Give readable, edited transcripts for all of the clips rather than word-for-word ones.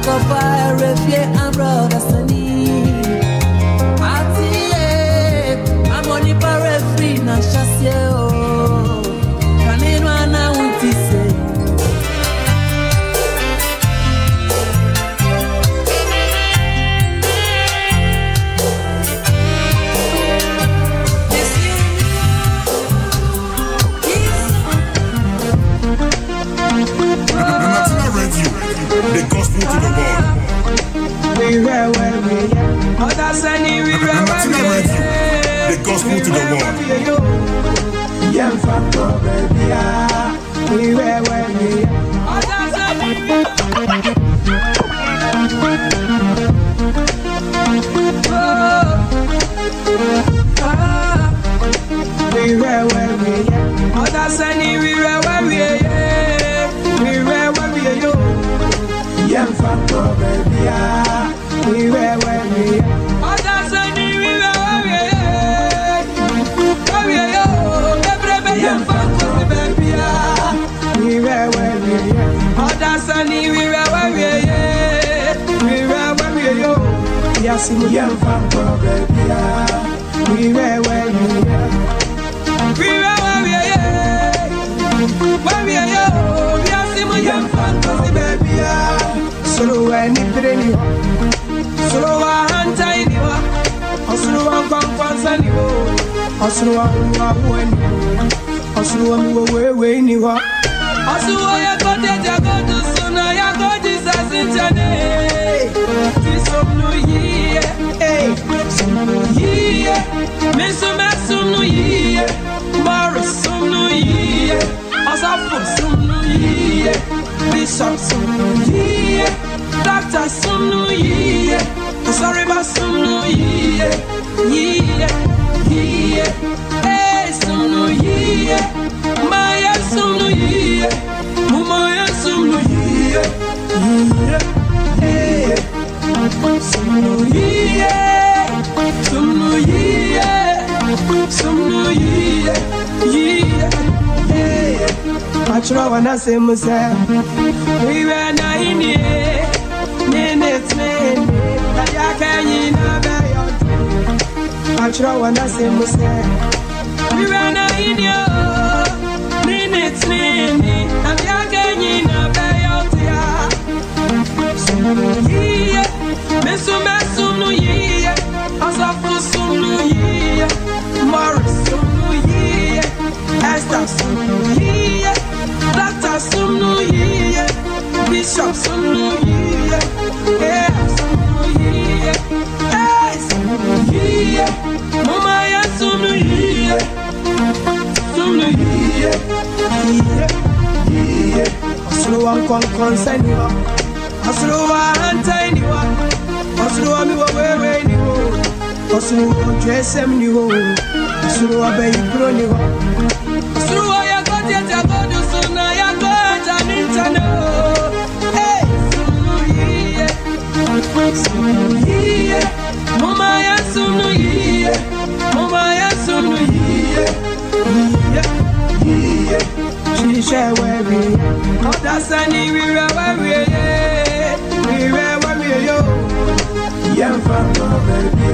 Akopa refie ambroda sani Atie Amoni pare free na chasse o Kaneno ana untise The gospel to the world. We were where we are. Others and we were where we are. The gospel to the world. Young factor, baby. We were where we are. Others and we were where we are. Others and we were where we are. We were where we are. Young factor, baby, we were where we are. Others and we were where we are. Where we are, young factor, baby, we were where we are. Others and we were where we are. We were where we are. Yes, young factor, baby, we were where we are. We were where we are. Where we are, yes, young factor, baby. Solo any brainy, solo one tiny one, also one conquest, also one, also way, anyone. Also, I got it, I got to soon, I got this as in Jane. Some new year, some new year, some new year, Morris, some new year, Asafo, some new year, Bishop, some new year. Doctor, some new year. Sorry, but some new year. Hey, some new year. Maya, some new year. Mumaya, some new year. Hey, some new year. Some new year. Some new year. Hey, I try when I say myself. We were not in here. I try when I say myself. We ran out in your minutes, and you're getting a bay out here. Some year, Messum, no year, as I for some new year, Morris, some new year, Esther, some new year, Doctor, some new year, Bishop, some new year, yeah, some new year, hey, some new year, Mama, yeah, some new year, some new year, Oslo one concern you, Oslo one tiny one, Oslo me where you, Oslo dress them you, Oslo a baby grown you, Oslo I got it, I got you, so now I got an internet. Mama ya sunu ye, Mama ya sunu ye. She share where we are. Others and we were where we are. We were where we are. Young family, baby.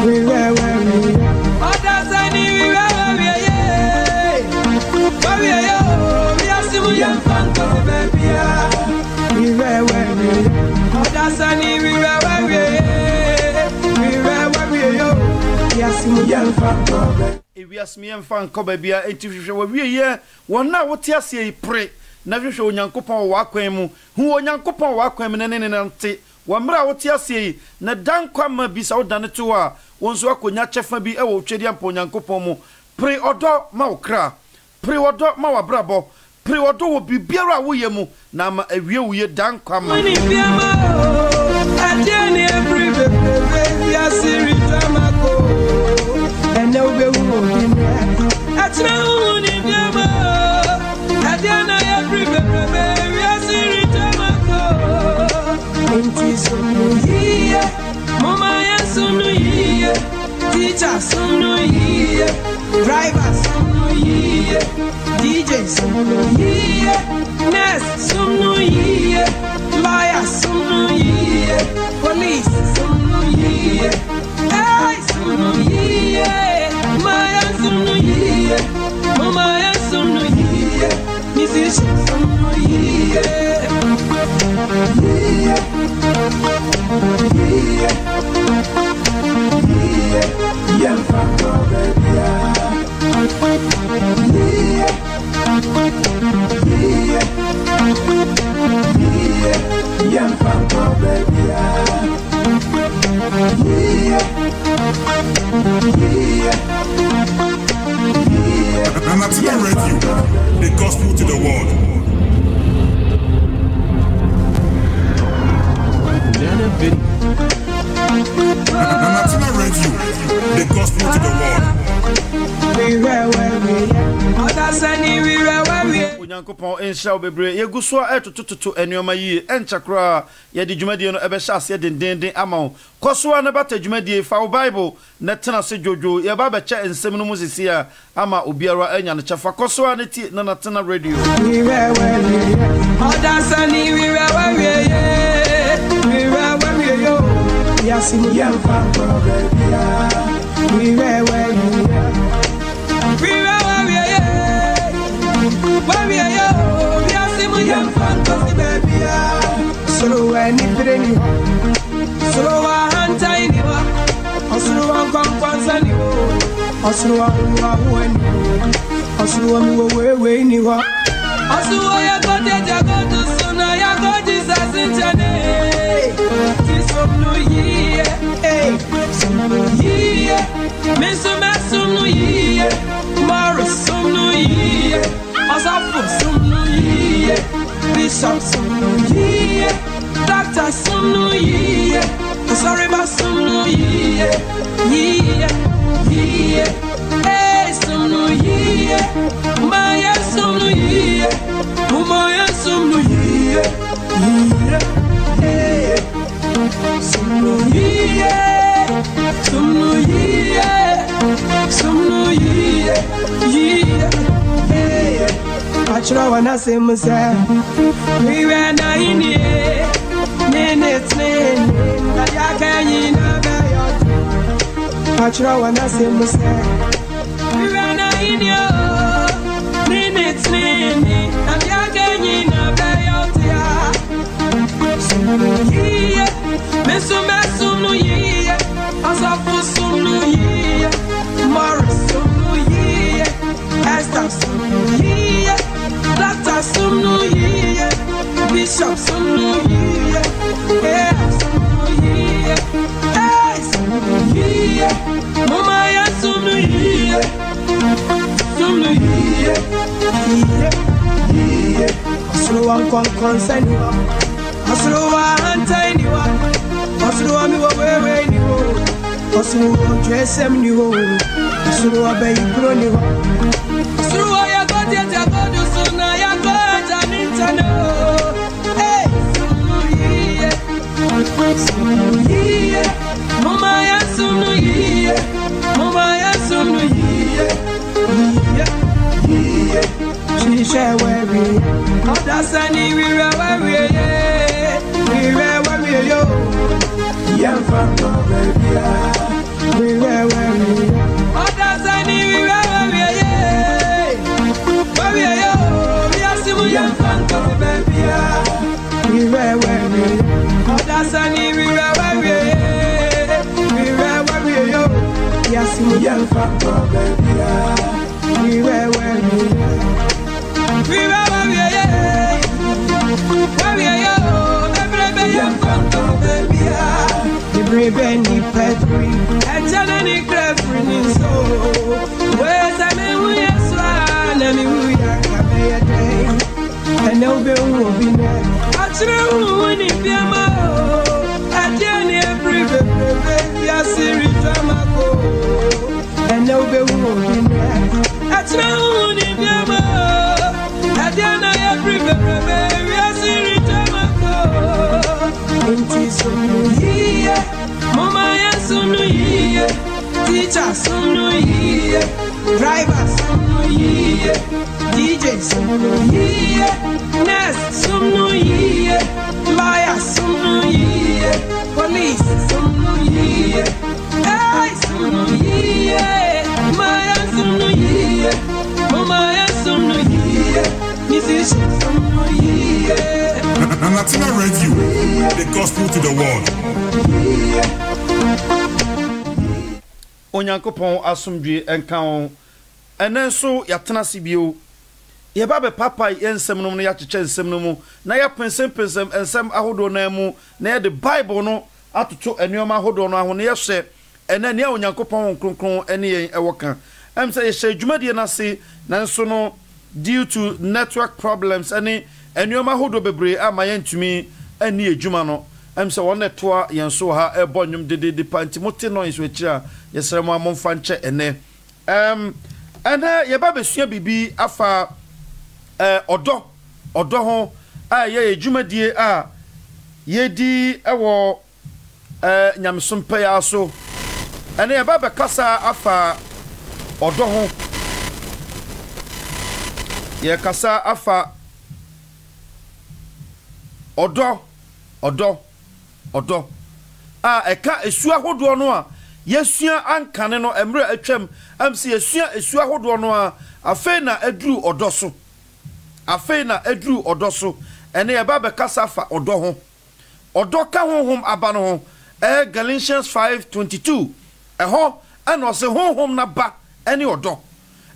We were where we are. Others and we were where we are. Where we are, we are still young family, baby. We were where we are. Others and we were where we are. We were where we are. Yes, we young family. If you ask me, I'm fan Cobabia, and if you were here, one now what you say, pray. Never show young couple walk who young couple walk women and ante. One bra what you say, na dan kwama bisa done to her. Once walk when yacha be a chedian pon young couple. Pray or dog maukra. Pray or dog mawa brabo. Pray or dog will be beera wuyemu. Nama a real weird dan kwama. And then every baby, I see and no be woman. That's no one in your mouth. And then every baby, I see some year. Mama, yes, some year. Teacher, some year. Driver, some year. DJ, some year. Nurse, some year. Lawyer, some Anatina Radio, the gospel to the world. Anatina Radio, the gospel to the world. Onyankopon ensha obebre yeguso etotototo enuoma yi enchakra ye de dwumadie no ebehya ase dendenden ama koso na bata dwumadie fa Bible na tena se jojo ye ba becha ensem no musisi a ama obiara anya no chefa koso na ti na tena radio Solo any training, solo one tiny one, solo one conquest, solo one, solo way, anyone. Also, I got it, I got to soon, I got Jesus in Chane. This from New Year, some New Year, Miss some New Year, Morris some New Year, Asafu some New Year, Bishop some New Year, Doctor some New Year, sorry about some New Year, hey some New Year, Maya some New Year, Maya some New Year, hey some New Year, some New Year, some New Year, hey. Achra wana semse we were na inie minutes na yakanyi na bayot Achra wana semse we were na inie minutes na yakanyi na bayot ya sumnuye mesumnuye asafu sumnuye Morris sumnuye Esther sumnuye Doctor some New Year, Bishop some New Year, yeah, some New Year, hey, some New Year, Mama ya some New Year, some New Year, Aslo one concern you, Aslo one tiny one, Aslo one we you, Aslo one dress them you, Aslo one baby grown you, Aslo one ya got it, ya got it. Hey, some New Year, Mama ya some New Year, Mama ya some New Year, she share where we, other sunny we were yo, young from baby, we were other sunny we were yo. Young fan of baby, we were other sunny, we were yo. Yes, young fan of baby, we were yo. Every young fan of baby, the brave and the petri, and Janani Clefrin so. Where's I mean, we are swan, and we are a day. And no bill will be there. I true when it be a mo. I didn't every baby, I see drama go. And no bill will be there. I true when it be a mo. I didn't every baby, I see drama go. Into some New Year, Mama, yes, some New Year. Teacher, some New Year. Driver, some New Year. DJ, some New Year. Nurse, some New Year. Lawyer, some New Year. Police, some New Year. Hey, some New Year. Maya, some New Year. Mama, some New Year. Mrs. Natina Radio, the gospel to the world. Onyankopon asomdwe enkan enenso yatena sibio ye babe papa ensem no no yacheche ensem no mu na ya pensem ensem ahodo na mu na ye the Bible no atoto enuoma ahodo no aho na ye hye ene ne Onyankopon kronkron ene yen ewoka say ye hye dwumade na se nanso no due to network problems ene enuoma ahodo bebre ama yentumi ene edwuma no say one toa yenso ha ebonwum de panti mote no iso akira yesere mo amomfa nche ene ene ye ba besua bibi afa odo ho a ye edwumadie a ye di ewo nyamsompa ya so ene ye ba be kasa afa odo ho ye kasa afa odo a eka esu ahodo no a yesua ankane no emre atwam amsi yesua esu ahodo no a afei na aduru odo so ene ye ba be kasa fa odo ka honhom aba no ho Galatians 5:22 eho eno se honhom na ba ene odo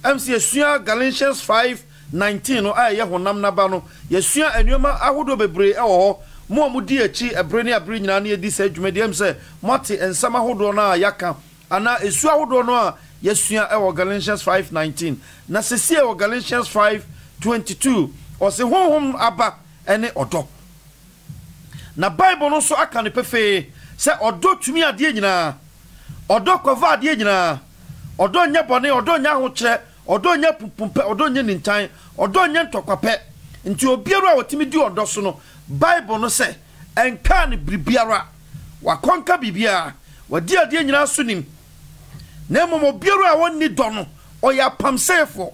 amsi yesua Galatians 5:19 no a ye honam na ba no yesua anuoma ahodo bebre ewo mo mudi echi ebreni abri nyina na edi sa dwumadiem se moti ensama hodo na yaka ana esu ahodo no a yesua ewo Galatians 5:19 na sesi ewo Galatians 5:22 o se honhom aba ene odo na Bible no so aka ne pefe se odo tumi ade nyina odo kova ade nyina odo nya bone odo nya ho kire odo nya pupumpe odo nya nintan odo nya ntokwape nti obiara a wotimi di odo so no Bible no say enka ne bribiara wakonka bibia wadi ade nyina so nim na momo biara a wonni do no oya pamsefo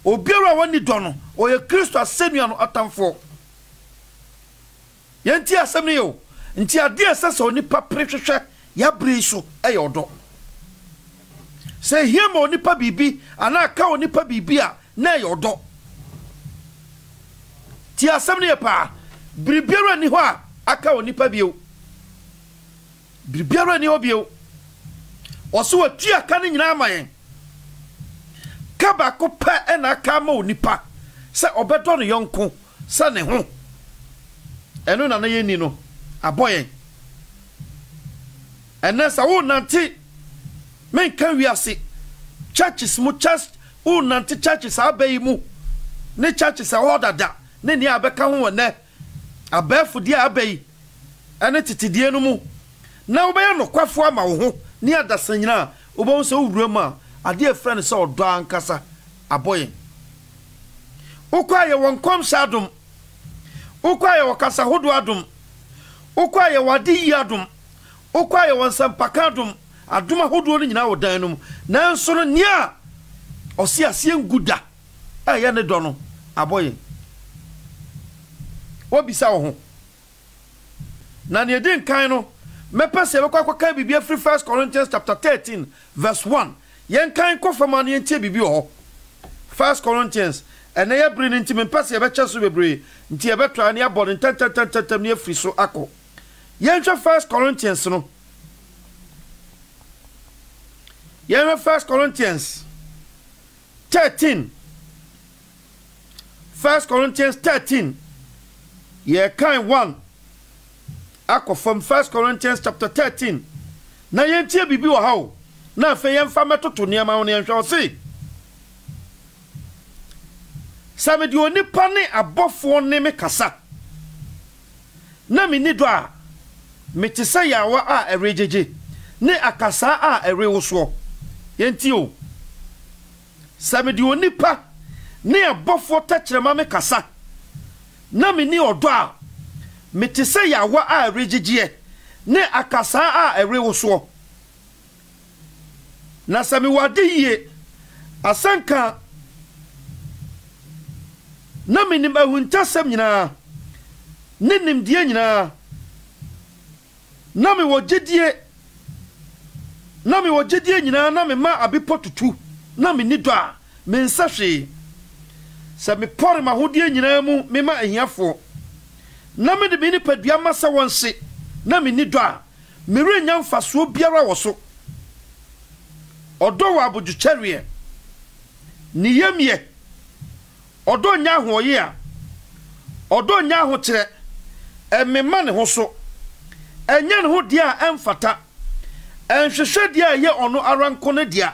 obiara a wonni do no oya Kristo asenua no atamfo yenti asem ne yo nti ade asese onipa prehwehwe ya briso eyodo say him onipa bibi ana ka onipa bibi a na eyodo ti asem ne pa bribiara ni ho a aka onipa bio bribiara ni ho bio oso watu aka ne nyina amayen kaba ko pa ena aka ma onipa se obedo no yonko se ne ho eno na ye ni no aboyen ena sa wo nanti men kan wiase churches mu church wo nanti churches abayi mu ne churches a hodada ne ni abeka ho ne abafu dia abayi ene titidie no mu na wo be no kwafo ama wo ho ni adasanyina wo bo so wura ma ade friend se odo ankasa aboyen ukwaye wonkom sadum ukwaye wakasa hodo adum ukwaye wadi yadum ukwaye wonsampakadum aduma hodo ni nyina wodan no nanso no nia osi asie nguda aye ne do no aboyen obisa wo ho na ne din kan no mepese be kwakwa bibia free 1 Corinthians chapter 13 verse 1 yen kan kofama ne entie bibi ho 1 Corinthians ene ya bri nti mepese be cheso bebre nti e betwa ne abode tantantantam ne free so akọ yen twa 1 Corinthians no yen 1 Corinthians 13 1 Corinthians 13 ye kind 1 akọ from 1 Corinthians chapter 13 na yentie bibi wo hawo na afa yemfa metoto ne ma wo ne nhwe se samedi onipa ne abofo ne me kasa na me ni do a metisa yawa a erejeje ne akasa a erewoso yentie o samedi onipa ne abofo tachrema me kasa na me ni odo a metise yawa a regigie ne akasa a erewoso na sami wade yie asanka na menim ahuntasem nyina ne nimdie nyina na me wogedie nyina na me ma abepotutu na me ni do a me nsahwe se me pore ma hodie nyina mu me ma ahiafo na me de me ni padua masa wonse na me ni do a me renya mfaso biara wo so odo wa abojucherie ni yemye odo nya hoye a odo nya ho kire emema ne ho so enye ne ho dia emfata enhwehwe dia ye ono aranko ne dia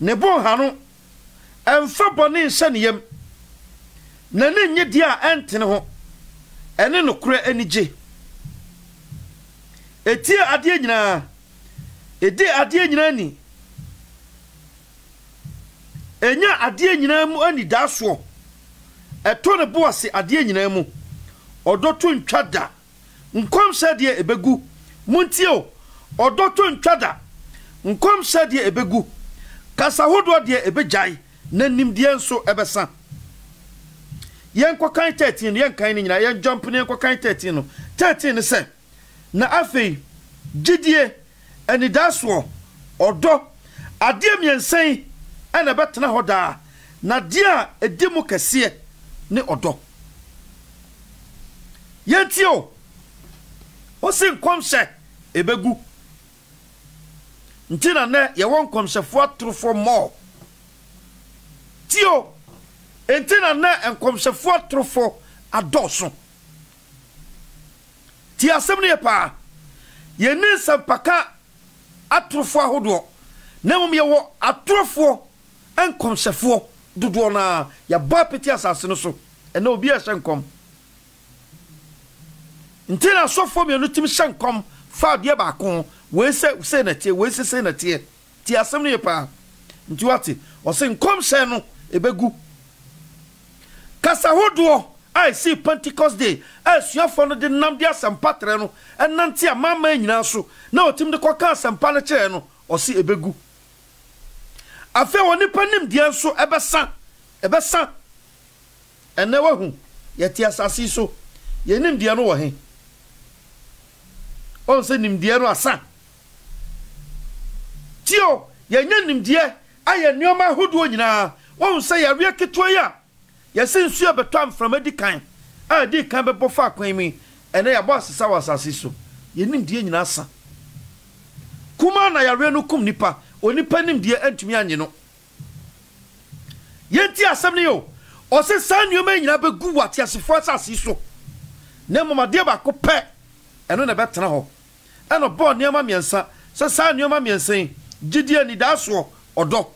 ne bon hanu emfa bone nsaniyem na ne nye dia entene ho ene no kure anije etie ade nyina edi ade nyina ni enya ade nyina mu ani daso eto ne boase ade nyina mu odoto ntwada nkom sade ebegu muntio odoto ntwada nkom sade ebegu kasa hodo de ebejai na nimdie nso ebesa yen kwakan 13 yen kan ni nyina yen jump ne kwakan 13 no 13 ne se na afei gidie ani daso odo ade miensen ana betena hoda na dia edimu kese ne odo yentio osin komse ebegu ntina ne ye won komse fo atrofo mo tio entina ne enkomse fo atrofo adoso ti asem ne pa ye ni sampaka atrofo ahodo na mum ye wo atrofo enkomse fo dodo na ya ba peti asase no so ena obi a hyenkom ntina sofo me no tim hyenkom fa de ba kon we se na tie we se na tie ti asem ne pa nti wate o se nkom se no ebegu kasa hodo I see Pentecost Day asuafo no de nam dia sampatre no enante amama nyina so na otim de kwaka sampa na kire no o se ebegu afa woni panim dia so ebesa ene wahu yeti asasi so yenim dia no wo he on se nim dia no asa tio yenya nim dia aye nneoma hodo nyina won se ya ria keto ya yesensu abetam from edikan a di kan bebo fa kwan mi ene ya boss sa wasase so yenim dia nyina asa kuma na ya ria no kum nipa onipa nim dia antumi anye no yenti asem ne yo o se san nneoma nyina begu wate asefo asase so na momade ba ko pe eno na betena ho eno bo nneoma miensa se san nneoma miensen gidie ni daso odo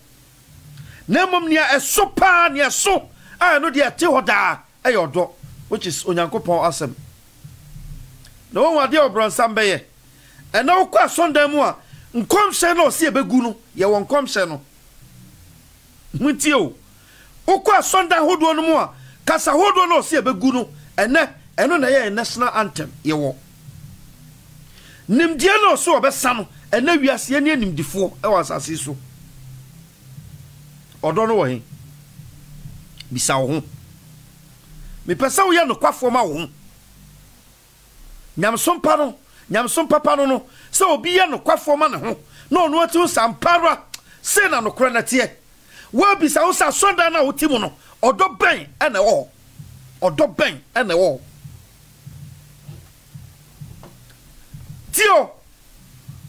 na mom nia eso pa nia so no de ate hoda ayodo which is onyankopon asem no one wade obronsan beye ena okwa sondan mu a nkomhye no se ebegu no ye won nkomhye no mutio okwa sondan hodo no mu a kasa hodo no se ebegu no eno na ye national anthem ye wo nimdie no so obesa no ena wiase ne nimdifo e wasase so odo no wo he bisa wo me pesa wo ya no kwafo ma wo nyamsom papa no se obi ya no kwafo ma ne ho na ono ati sampara se na no kora na tie wo bisa wo sa sonda na wo ti mu no odo ben ene wo tio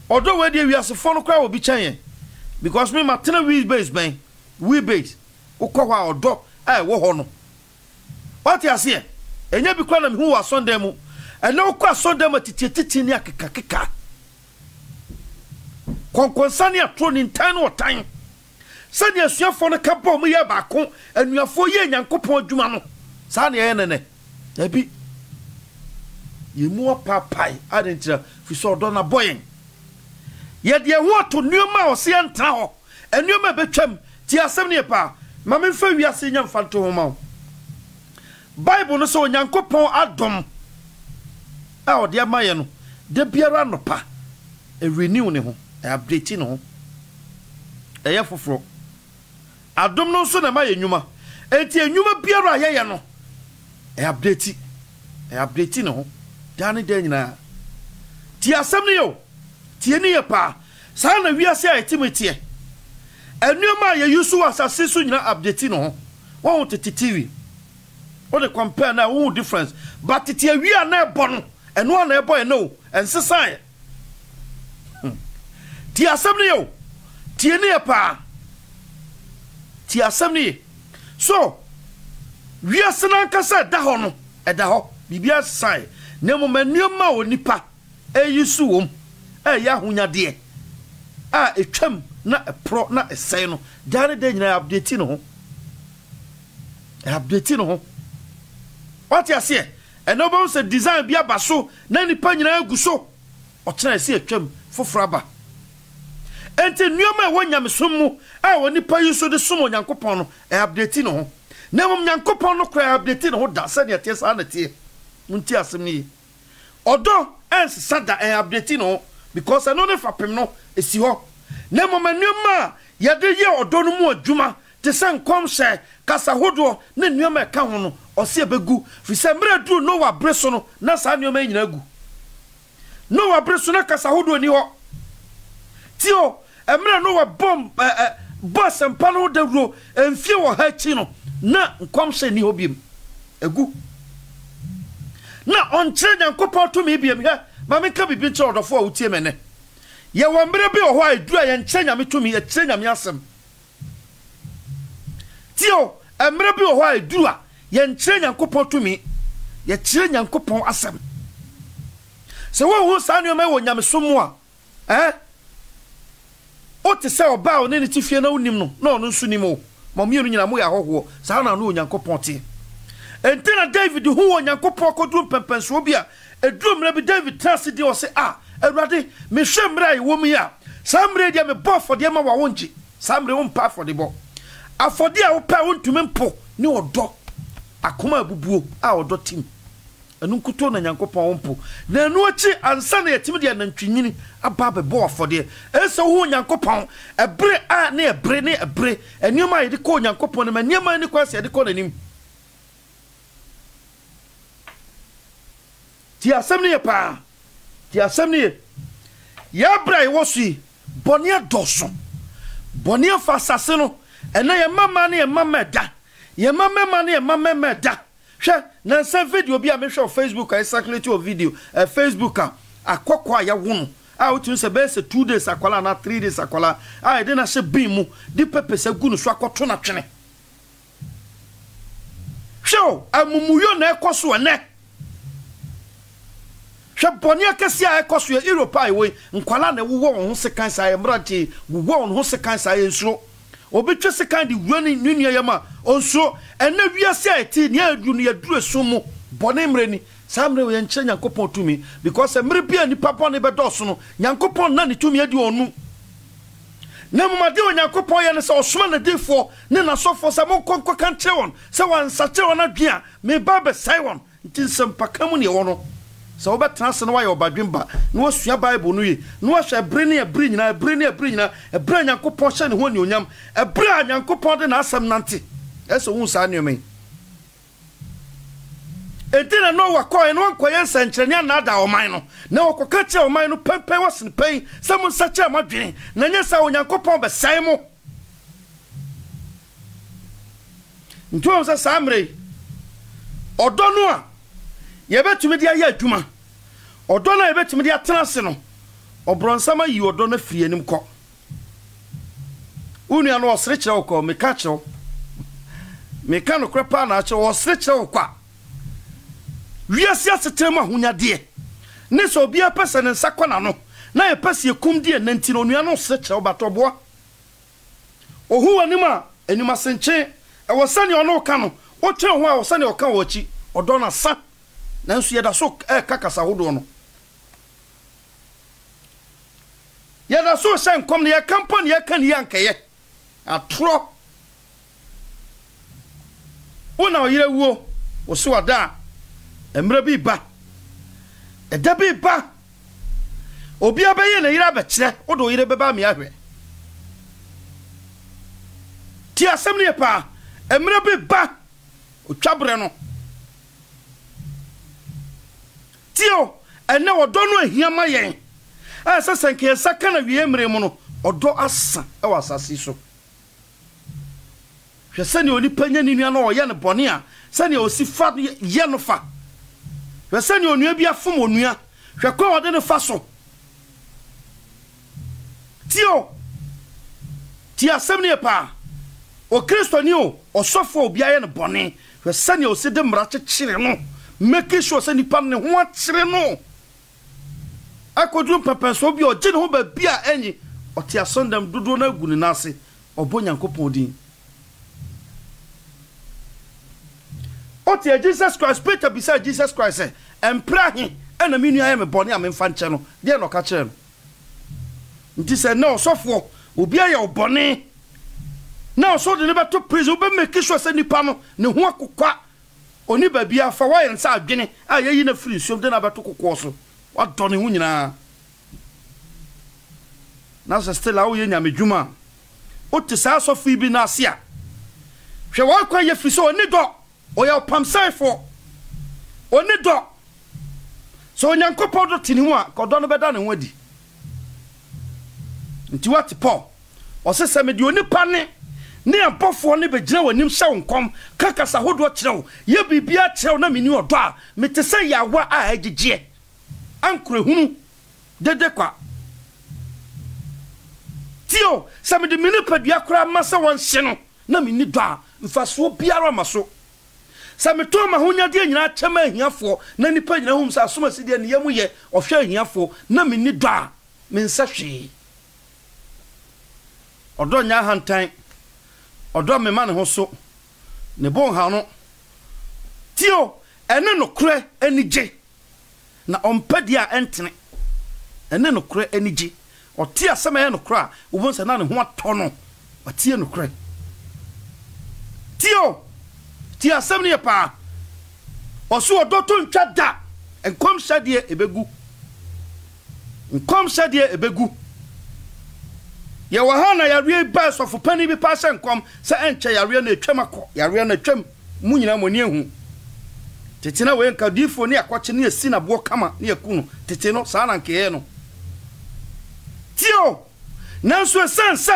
odo we de wiasefo no kora wo bi chan because me matena we base ukwa odo wo ho no what you see enya bi kwa na me hu wa sonda mu ena ukwa sonda mu titi ni akeka konkonsani atro ni ntan no tan sani asuafo no ka bom ye ba ko anuafo ye nyankopon adwuma no sa na ye nene abi yemu papai adentira fi so do na boyen ye de ho to nneoma o se entra ho nneoma betwam ti asem ne pa ma me fa wiase nya mfanto ho ma Bible no so nyankopon adom a o de amaye no de biara no pa e renew ne ho e update ne ho e ye foforo adom no so na maye nyuma enti enyuma biara ye no e update ne ho dane de nyina ti asem ne yo ti eni ye pa sa na wiase a etimete enuoma ye yusu asase so nyina update no ho One to TV. What they compare now, who difference. But it's a we are not born, and one a boy no, and society. Tia assembly yo, tia near pa. Tia assembly. So, we are Sananka said, Dahono, at the hop, Bibia side. Nemo manuma o nipa, you suum, yahunya dear. A chum, not a pro, not a sano. Daddy, then I update no. Update no. What you say? And no one said design be a basso, nanny panya guso. Or try to see a chum for fraba. And tell you my one yam sumu, I want to pay you so the sumo yankopono, update no. Never yankopono cry update no, that said your tears on the tea. Muntia semi. Although, and Sada update no, because I know the fapino is your. Never manuma, Yadaya or Donumo Juma, the sun comes say, Casa Hodo, Nenuma Kahono, or Sebegu, Fisambre do no wa Bressono, Nasanio Mainagu. No wa Bressona Casa Hodo and your Tio, a man no bomb, bus and pano de ro, and few her chino, na come say Niobim. A goo. Now on train and couple to me be here, Mamma can be been told of 4 Timene. Ye won be or why dry and change me to me a change of yasam. Tio, a maybe or why do yen change and couple to me, ye change and couple asam. So what was on your man when yam somewhere? Eh? What to say about any tifia no nimno, no sunimo, Mamunia Moya ho, Sana no yankoponti. And then a David who on Yankopo drum Pempensrobia, a drum maybe David Tassidi or say, Erade, me shemra womia. Some ready me buff for the Emma wonji. Some won't pay for the ball. I for the old pound to mempo, no dog. Akuma bubu, our dot team. And Unkutona Yankopompo. Then watch it and Sunday at Timidian and Trinini, a barber ball for the. And so who Yankopon, a bre near brain, a bre, and you might call Yankopon, and near my question, the calling him. Tia assembly pa. Ti assembly ya bra wosi bonia doso bonia fasase no ena ye mama ne ye mama da ye mama ne ye mama da hwe na nsa video bi a me hwe Facebook I circulate your video Facebook akokwa ya wono a wotun se be se 2 days akwala na 3 days akwala a de na se bin mu di pepe se gu no so akoto na twene hwe amumuyo na ekoso ene Shabonia Cassia Ecosia Europe way, and Qualana won second side, Mrati, won second side, so Obitre second running Nunia Yama, also, and never we are saying near Junior Drew Sumo, Bonemreni, Samre and Chen Yankopon to me, because a Mripia and Papa Nebadosono, Yankopon none to me at your moon. Never my dear Yankopon and so swan a day for, Nena so for some more conquer can't tell on, so one such a one again, may Baba Simon, it is some Pacamoni or no. So about transfer why or badrimba, no swear Bible no ye, no shall bring a bring a bring a bring a brand yanko portion when you yam, a brand yanko pardon as some nanti. That's a wound sign you me. And then I know what coin one coin century nada or mine. No, catch your mind, pepe was in pain, someone such a madrin, Nanyasa on yanko pump a Simon. In terms of Samre or Donua. Ye bet to me dia ya adwuma odona ye bet to me dia tenase no obronsama yi odona fie nim kɔ unu ano osre kyerɛ kɔ me ka kyerɛ me ka no krepa na kyerɛ osre kyerɛ kɔ wiase asetem ahonya de ne so bia pese ne nsakɔ na no na ye pese ekum de nanti no nua no osre kyerɛ batoboa ohu anim a anima senche e wosane ono ka no wo twɛ ho a wosane o ka wo chi odona sa nanso yeda so kakasa hodo no yeda so sen kom ne company ya kan yankeye atro wona oyire wuo wo so ada emre bi ba eda bi ba obi abaye ne yira ba kire odo yire beba me ahwe ti asem ne pa emre bi ba o twabre no Tio, and now don't hear my yang. As a sank, second of Yemre mono, or do us, our sassiso. hwe sane onipa nya ni nua no oye ne bone a sane osifa ye no fa hwe sane onua bi afom onua hwe kwa ode ne fa so ti asem ne pa o Kristo ni o osofo obi aye ne bone hwe sane oside mra kyekire no make sure sane nipa ne ho akyere no akodru pepenso bi o gye ne ho ba bia enyi oti asondam dodo na agu ne nase obo Nyankopɔn din oti Jesus Christ Peter beside Jesus Christ empra he ena me nua ye me bone a me mfa nche no de no ka kire no nti se na osofo obi aye obone na so de ne beto prison be make sure se nipa no ne ho akokwa oni ba bia fa wa yensa adwene a yeyi na free so de na beto kokko so wa done hu nyina na so still awo ye nyamedwuma o te sa so fi bi na ase a hwe wa kwa ye fi so oni do o ya pamsaifo oni do so Nyankopɔn do tini hu a kodo no beda ne ho adi nti what Paul o se se me di oni pa ne ampofo ne begina wanim hye nkom kakasa hodo kyerɛw ye bibia kyerɛw na meni odo a mete se yawa a agigye ankure hunu dede kwa tio se me di meni padua kora masa won hye no na meni do a mfaso biara maso se me to ma honya de nyina kyema ahiafo na nipa nyina hum sa asoma sidie ne yamu ye ohwe ahiafo na meni do a mensa hwe odo nya hantan odo me ma ne ho so ne bon ha no tio ene no kure enije na ompadi a entene ene no kure enije oti asema ye no kure a ubon se na ne ho ato no otie no kure ti asem ne pa oso odo to ntwa da enkom sadie ebegu ye wahana yare ba sofo pani bi pa senkom se enche yare na etwam akọ yare na etwam mu nyina moni ehu tete na we nka difo ne akọche ne esi na bo kama ne yakunu tete no sa na nke ye no tio nanso sense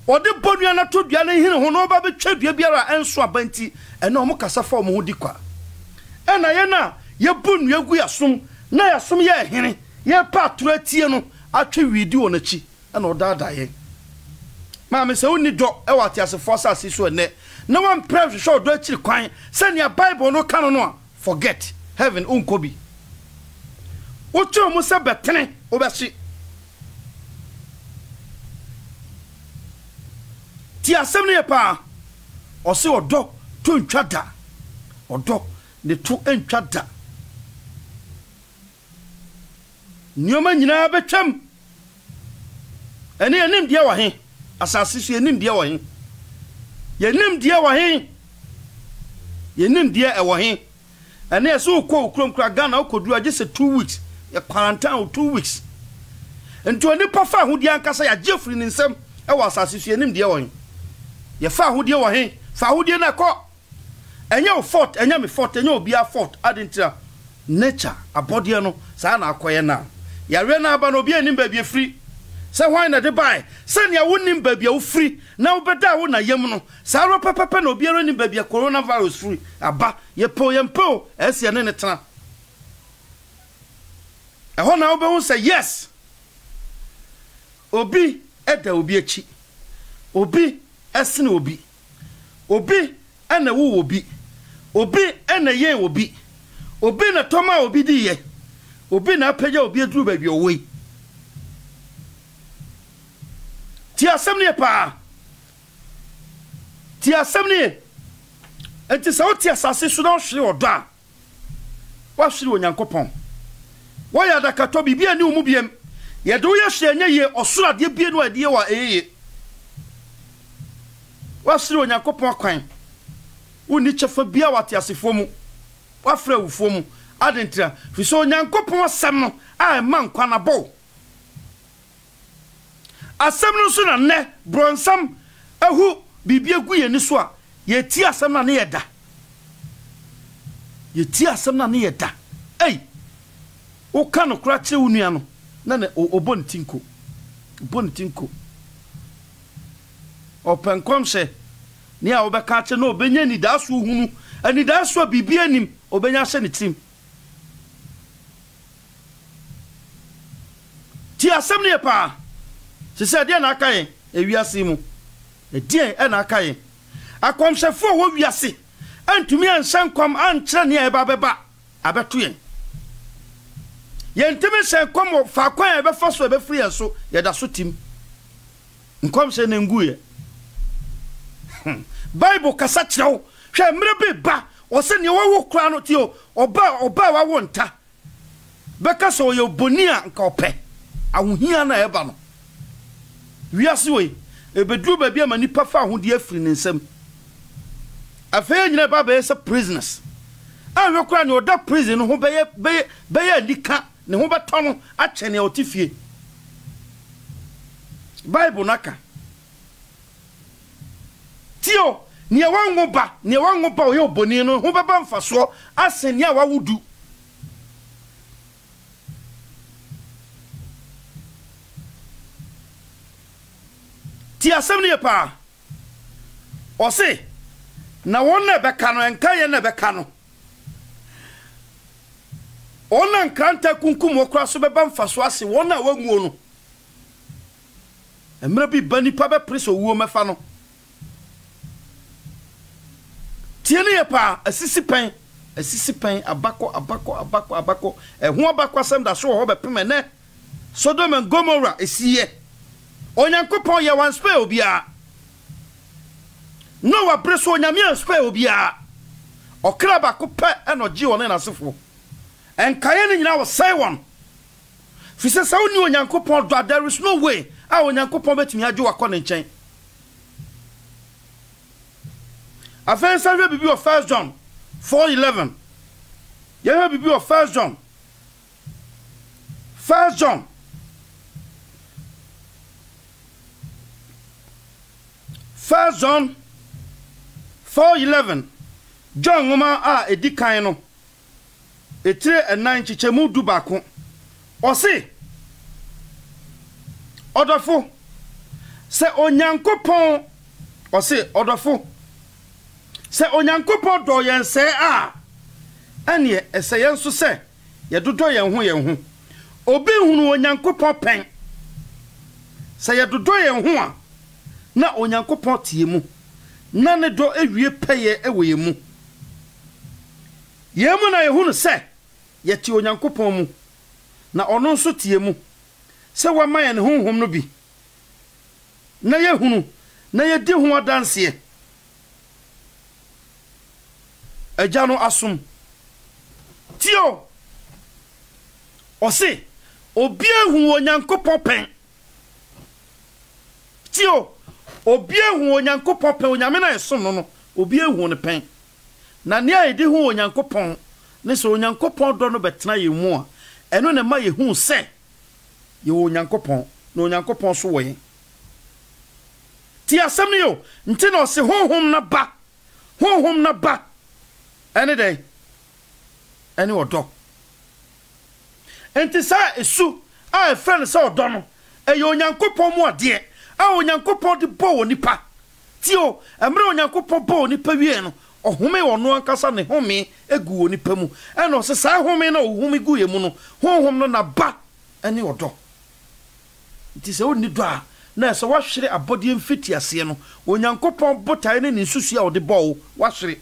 ode bonua na to dua na hine ho no ba betwa dua biara enso abanti ene o mo kasa fa o mo di kwa ena ye na ye bonu agu yasom na yasom ye hene ye pa toro atie no atwe widi wo na chi ena o daada ye ma me se woni do e wate asefo asase so ene na wan pray show do akiri kwan se ne Bible no kan no a forget heaven unkobi o cho mu se betene o be si ti asem ne pa o se odo to ntwada odo ne to ntwada nyoma nyina betwam ene enim dia wa he asase so enim dia wa he yenim dia wa he yenim dia e wa he ene so ko okrom kra Ghana okodu age se 2 weeks ye quarantine 2 weeks ento ni pa fa hodi ankasa ya jefri ni nsem e wa asase so yenim dia wa he ye fa hodi wa he fa hodi na ko enye o fort enye me fort enye obi a fort adintra nature abode no sa na akoye na yare na aba no obi enim ba bi free se why na de buy se ne wonim ba bi a wo free na wo beda wo na yem no sa ro papa na obi ero nim ba bi coronavirus free aba ye po ese ne tena e ho na wo be hu se yes obi eda obi achi obi esene obi ena wo obi ena ye obi na toma obi di ye obi na apagya obi aduru ba bi owei ti asem ne pa ti asem ne enti sa oti asase so na hwe odo a wa hwe Onyankopɔn wa ya da kato bibia ni umu biem ye do ye hwe anya ye osoro de bie no ade wa eyeye wa hwe Onyankopɔn kwan uni chefa bia wate asefo mu wa fra wufo mu adentra fi so Onyankopɔn asem no a man kwana bo asem no so na ne bronsam ahu bibia gu ye ni so a ye ti asem na ne yeda ei o kan kura kire unua no na ne obontinko openkom se ne a obeka che no obenya ni daso hunu ani daso bibia nim obenya hye ne tim ti asem ne pa se se de na aka yen ewiase mu de e na aka yen akomhyefo wo wiase antumi ansan kwam ankyere ne e ba beba abeto yen yentimi se kwam fa kwan e be faso e be free enso ye da so tim nkom se ne nguye Bible kasa kyerɛw hwɛ mmerɛ bi ba ɔsɛ ne wɔwo kora no tio ɔba wa wonta bɛka sɛ ɔyɛ boni a nka ɔpɛ ahohia na ɛba no wiase wei ebeduru ba bi ama nipa fa ahodi afiri ne nsam afei nyina ba bɛyɛ sɛ prisoners ahwɛ kora ne ɔda prison no ho bɛyɛ adika ne ho bɛtɔ no akyɛ ne ɔtifie Bible naka tio ne wango ba oyo boni no ho beba mfaso asen ne awudu ti asem ne pa o se na won na beka no enka ye na beka no ona nkranta kunkum okra so beba mfaso ase won na wanguo no emre bi bani pa be preso wuo mefa no tiene ye pa asisi pen abako ehu abako asem da so ho be pemene Sodom and Gomorrah esiye onyankopon ye wan spare obia Noah preso onyame spare obia okra bako pe enoji won na sefo enkaye ni nyina wo sai won fise sa oni onyankopon do there is no way a onyankopon betimi agye wakọ ne nchen Afin salve bibi of 1 John 4:11. Yewe bibi of 1 John 4:11. John ngoma a edikan no etire enan chichemu du bako ose odofo se onyankopon ose odofo se onyankopon do yen se a ane ese yen so se ye dodo yen ho obi hunu onyankopon pen se ye dodo yen ho a na onyankopon tie mu na ne do ewie peye ewe mu yemu na ye hunu se ye tie onyankopon mu na ono nso tie mu se wa maye ne honhom no bi na ye hunu na ye di ho adanse Ejano asum tio ose obie hu onyankopon pen tio obie hu onyankopon pen onyame na esum no obie hu ne pen na ne ayedi hu onyankopon ne so onyankopon do no betena ye mu a eno ne ma ye hu se ye onyankopon na onyankopon so wo ye ti asem ne yo nti na ose honhom na ba any day any odo enti sa esu a friend sa odo no e onyankopon mu ade a onyankopon de bo nipa tio emre onyankopon bo nipa wie no ohome wono ankasa ne home egu nipa mu e no se sa home na ohome gu ye mu no honhom no na ba any odo enti se oni do a na se wa hwere abode mfiti ase no onyankopon botae ne nsusu a ode bo wa hwere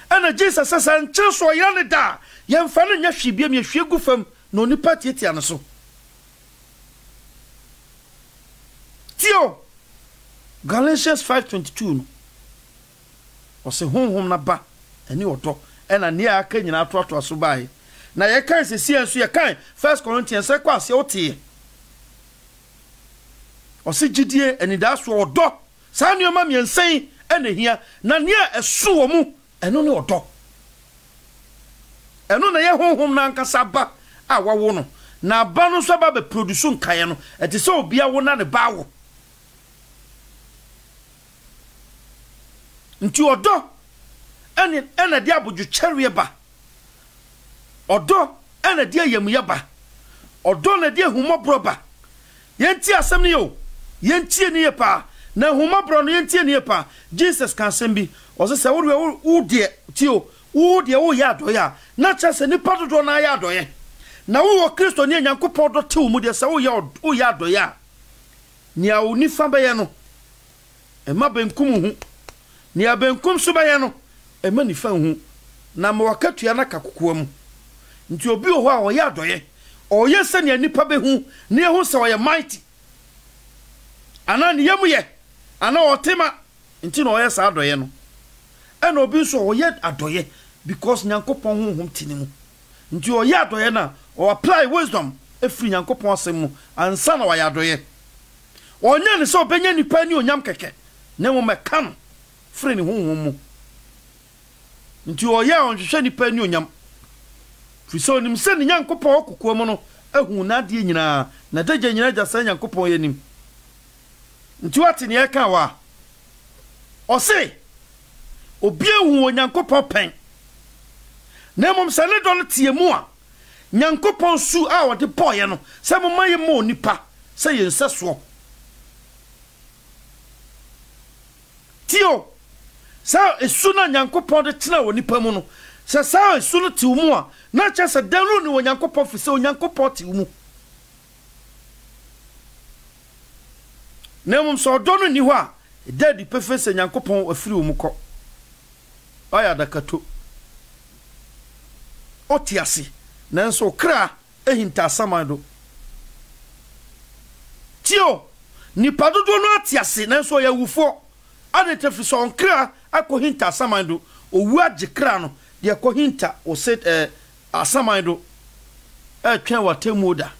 ana Jesus says nche so yane da yemfa no nya hwebia me hwe gu fam na onipa tietia no so tio Galatians 5:22 no ose honhom na ba ani odo ena ne aka nyina atoato so bae na ye kan se sienso ye kan 1 Corinthians se kwa se otie ose gidie ani da so odo sa nuoma miensen ena hia na ne esu wo mu eno ne odo eno na ye honhom na nkasa ba a wawo no na ba no so ba be produce nkaye no eti se obia wo na ne ba wo nti odo ena dia boju cherry ba odo ena dia yamuye ba odo na dia humobro ba yenti asem ne yo yenti ne ye pa na homa bro no yentie ne pa Jesus kan sembi o se wo de tio wo de wo ya do ya na chese ni padodo na ya do ye na wo Kristo ne Nyankopɔn do te wo mu de se wo ya do ya ni a oni fa be ye no e ma benkum hu ni a benkum so be ye no e ma ni fa hu na ma wakatua na kakokoa mu nti obi ho a wo ya do ye o ye se ne nipa be hu ne hu se wo ye mighty ana ne yemu ye ana otema nti no ye sa do ye no ena obi so wo ye adoye because Nyankopɔn honhom tinimu nti o ye adoye na o apply wisdom efri Nyankopɔn asemu ansa na wa ya adoye onya ne so obenya nipa ni onyam keke ne mo meka no fri ne honhom mu nti o ye onhwehwe nipa ni onyam fi so nim se ne Nyankopɔn okukua mu no ehu na de nyina na dagya nyina gya sa Nyankopɔn ye nim nti wate ne eka wa o se obi ehu Nyankopɔn pen na mom se ne do no tie mu a Nyankopɔn su a wo de boye no se mo maye mo nipa se ye nseso tio sa esu na Nyankopɔn de tena wo nipa mu no se sa esu no ti mu a na che se danu ni wo Nyankopɔn fi se wo Nyankopɔn ti mu na mom so do no ni ho a dedi pefe se Nyankopɔn afiri wo mu kɔ aya dakato otiase nanso kra ehinta samando tio ni padodo no atiase nanso ya wufo ade tefi so onkra akohinta samando owu age kra no de akohinta o set asamando atwa watemuda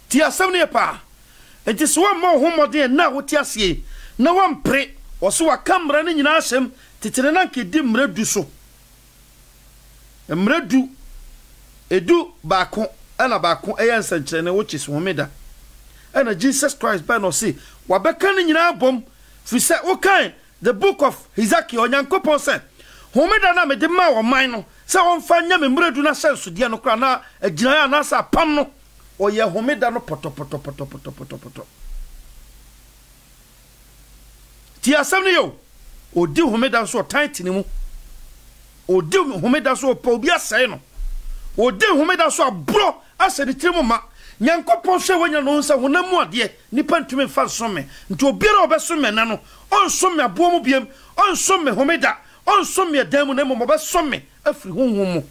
ti asam ne pa enti so wa ma homode na wotiase na wampre oso wa kamera ne nyina asem titire na nkedi mredu so mredu edu baako ana baako eyansa nkyere ne wo chise homeda ana Jesus Christ by no say wabeka ne nyina bom fi se okan the book of Ezekiel Onyankopɔn se homeda na me de ma wo man no se won fa nya me mredu na senso de no kra na agina ya na sa pam no oye homeda no poto ti asem ne yo odi homeda so tant ni mu odi homeda so pa obi asai no odi homeda so abro ase de tirimu ma Nyankopɔn hwe wanya no nsa honamu ade nipa ntumi fa some nti obiara obesome na no onsome abo mu biem onsome homeda onsome dan mu na mo obesome afiri honhom mu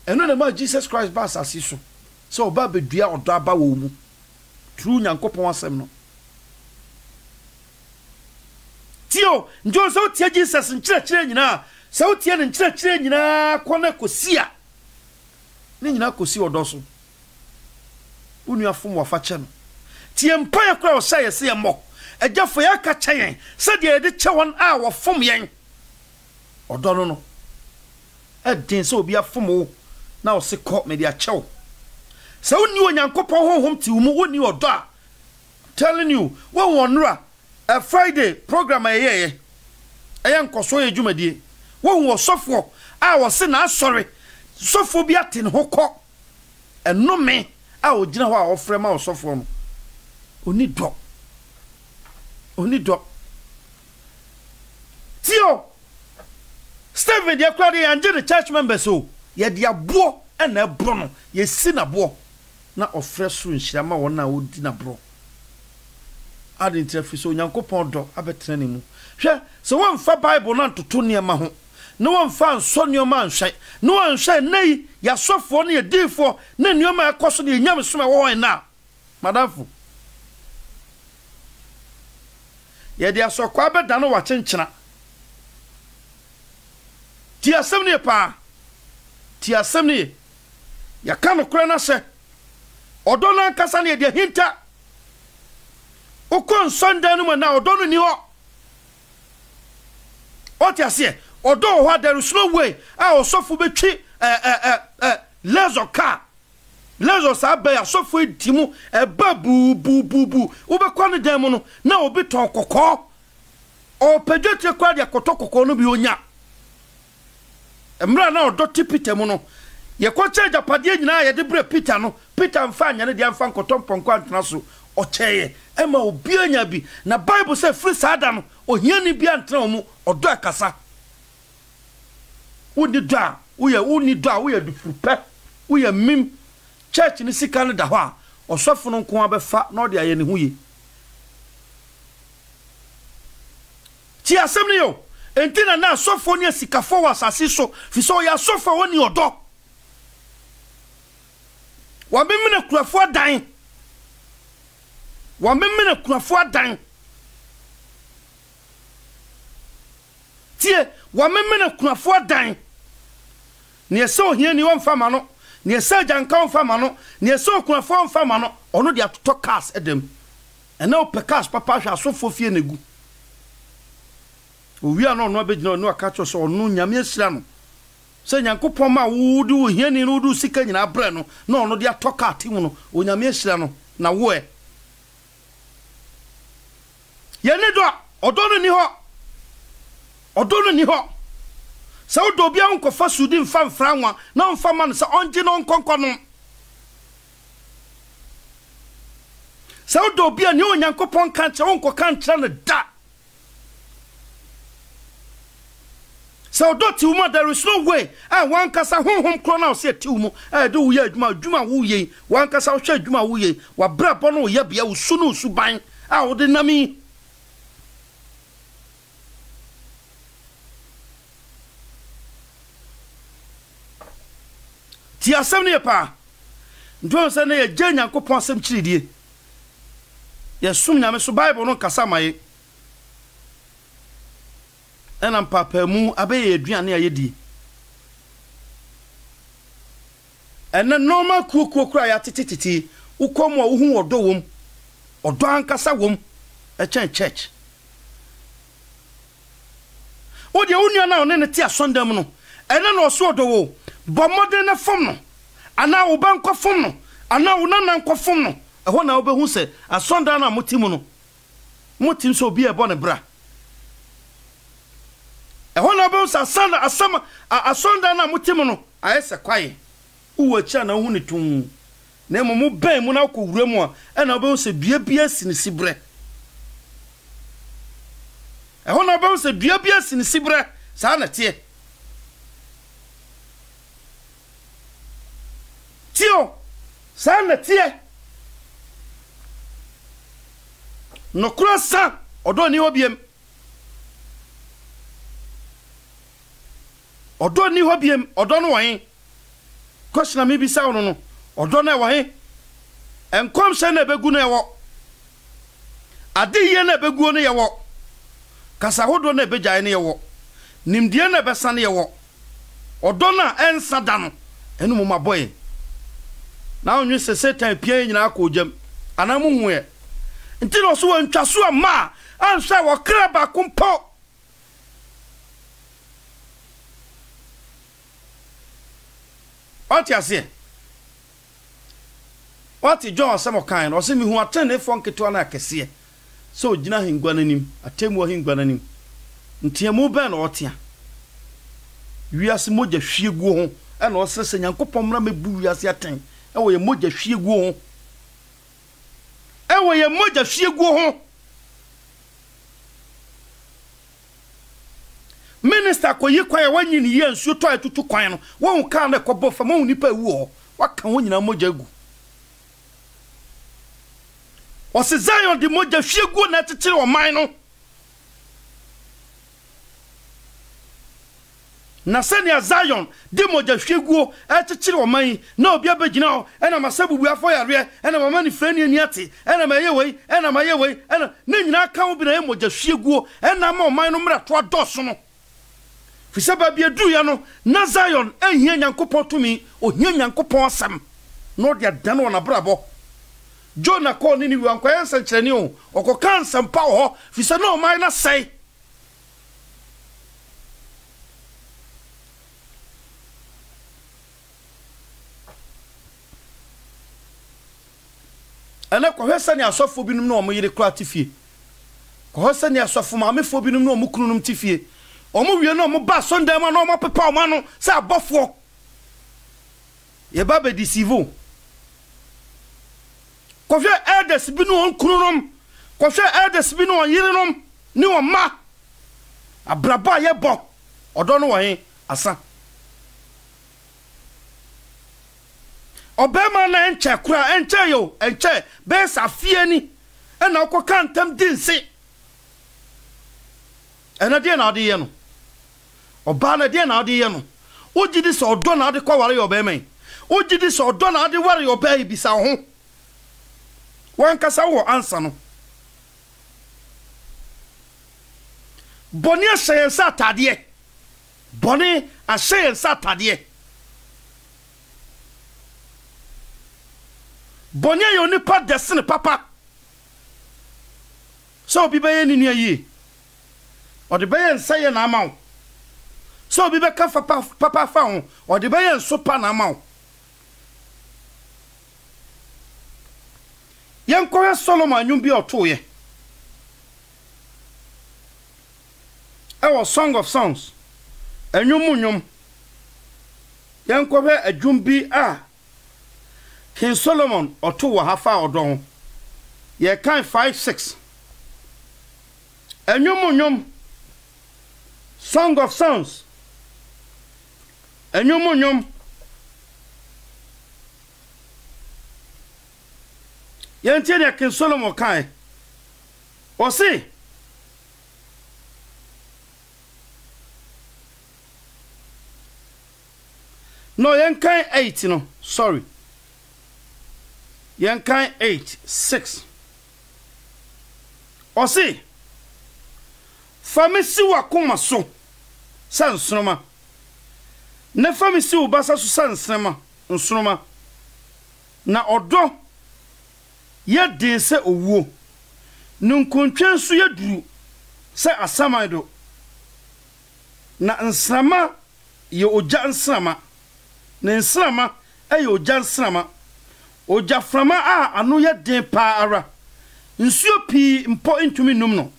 eno na ma Jesus Christ ba asase so oba bedua odo aba wo mu true Nyankopɔn asem no tio njo so tie Jesus nkyerɛkyerɛ nyina so tie ne nkyerɛkyerɛ nyina kɔna kosia ne nyina kosi odoso unu afom wafa kye no tie mpa ya kura o sɛ yɛse yɛ mmɔ agyafo ya ka kye yɛn sɛ de yɛde kye wɔn a wɔfom yɛn ɔdɔ no no ɛden sɛ obi afom wo na wo se kɔ me de akyɛw sɛ woni Onyankopɔn honhom ti wo mu woni ɔdɔ a telling you wo wonra a Friday program ayeye nkoso ye dwumadie wo wo sofo a wo se na asɔre sofo bi ate ne hokɔ enome a ogina ho a ofre ma wo sofo no oni do tio Steven de kwade anje the church members so ye de abo na ebro no ye si na bo na ofre so nhira ma wona odi na bro ade ntrafi so Nyankopɔn do abetena ne mu hwe so won fa Bible na toto ne ma ho no won fa nso ne ma nhwe no won hwe nei ya sofo ne ye difo na ne ma ekoso ne nyam so ma wo na madamfo ye dia so kwa beda no wa kyenkyena ti asem ne pa ti asem ne ya ka no kora na hye odo na kasa ne dia hinta okon Sunday no na odo no ni ho otiase odo ho there is no way a osofo betwi lezo car lezo sa ba ya sofo edimu eba bu wo be kwa ne dan mu no na obi ton kokko o pedwete kwa de kokko no bi onya emra na odo ti Peter mu no ye ko che japade nyina ye de bre Peter no Peter mfanya ne dia mfa nkotomponko antena so ocheye ema obi anya bi na Bible say free sada no ohiani bi antena mu odo akasa woni do a wo ye dufupe wo ye mim church ni sika no da ho a osofo no nko abefa na ode aye ne huye ti asem ne yo entina na asofo ne sikafo wasase so fi so ya asofo woni odo wa memena kurafo adan tie wa memena kurafo adan ne ese ohia ni won fama no ne ese janka won fama no ne ese kurafo won fama no ono de atoto cars edem ena o pe cars papa hwa asofo fie negu owi ano no abegina no aka cho so ono nyame asira no se nyankopon ma wudu hiani no wudu sika nyina bre no na ono de atoka ati mu no onyame asira no na wo e ye ne do odono ni ho sa wo do bia nkofa sudi mfa mfra nwa na mfa ma no sa onje no nkonko no sa wo do bia ni onyankopon kan che wonko kan tra no da so doti uma there is no way one kasa honhom kro na se ti umu do wo ye adwuma wo ye one kasa wo hwe adwuma wo ye wa bra bo no ye bia wo su no su ban wo de nami ti asem ne pa ndo se ne ye gya Nyankopon asem kiridie ye sum nyame so Bible no kasa maye ena papa mu abeye aduane ayedi ena normal kuokuo kura ya titititi ukomo wo hu odo wom odo ankasa wom e church o de onua na one ne ti asondam no ena no so odo wo bomode na fom no ana wo banko fom no ana wo nanan ko fom no eho na wo be hu se asonda na motimu no motim so bi e bo ne bra ehona be usa sana asama asonda na mutimu no ayese kwaye uwa cha na hu ne tun na mu ben mu na ko wura mu a na be usa bia sini sibre ehona be usa bia sini sibre sa na tie tio sa na tie no krasa odo ni obiem odo ni hobiem odo no wan question me bi sa wono no odo na wan enkom se na begu na ewo adiye na begu no yewo kasa hodo na bejae na yewo nimdie na besa na yewo odo na ensa da no enu mo maboy na onwe se setan pia nyina akojam anamu huye ntino so wantwa so ama anhwa wo kraba kumpo What John some kind or semi who attend a funky to an akese so gina hingwananim atemu hingwananim ntiamu ben otia wiase moja hwiegu ho e na osese Nyankopon mra mebu wiase aten e wo ye moja hwiegu ho Minister ko yi kwa wanyi ni ye nsuo to atutu kwan no won ka na kobo fa mo nipa ewu ho waka ho nyina moja gu Ose Zion di moja hwiegu na tetire o man no na senia Zion di moja hwiegu tetire o man na obi abegina ho ena masabubu afo yare ena mama ni frani ani ate ena mayewei ena na nyina ka ho bi na ye moja hwiegu ena ma o man no mra to adoso no Fisaba bia du ya no na Zion ehia Nyankopon tumi ohia Nyankopon asam no dia dan wona brabo Jonah ko ni wi anko yansa nkyereni o okoka nsampa ho fisa no man na sei ana ko hwesa ni asofo binum no mo yire kra tifie ko hwesa ni asofo ma me fo binum no mo kununum tifie omo wie no mo ba Sunday ma no mo pepa o ma no sa abofo ye ba be deceive Kofie elders bi no on kununom. Kofie elders bi no on yirenom. Ni on ma. Abraba ye bo. Odo no wo hen asa. Obema na enche kura enche yo enche be safie ni. Ena okoka ntam dinse. Ena de na ade ye no. Oba na de na ade ye no. Ojidi so odo na ade kwa ware yo be men. Ojidi so odo na ade ware yo be bisa ho. Wan kasa wo ansa no. Boni ahye sa tade. Boni ahye sa tade. Boni yo ni pa desene papa. So bi be ni ayi. O de be nsaye na amaw. So bi be ka papa fa ho. O de be nso pa na amaw. Yen ko Solomon anyum bi otoye. Ewo Song of Songs. Anyum. Yen ko be adwum bi King Solomon oto wa hafa odon. Ye kan 5-6. Anyum. Song of Songs. Anyum. Yen tiene King Solomon kai. O si. No, yen kan 8 no. Sorry. Yen kan 8-6. O si. Famisi wa kuma so. San sunoma. Ne famisi u basa so san sunoma. Nsunoma. Na odo. Ye de se owo. Nunkontwen so ye duru. Se asamaido. Na nsama ye oja nsama. Na nsama ye oja nsama. Oja frama anu ye den pa ara. Nsuo pi mpo ntumi num no.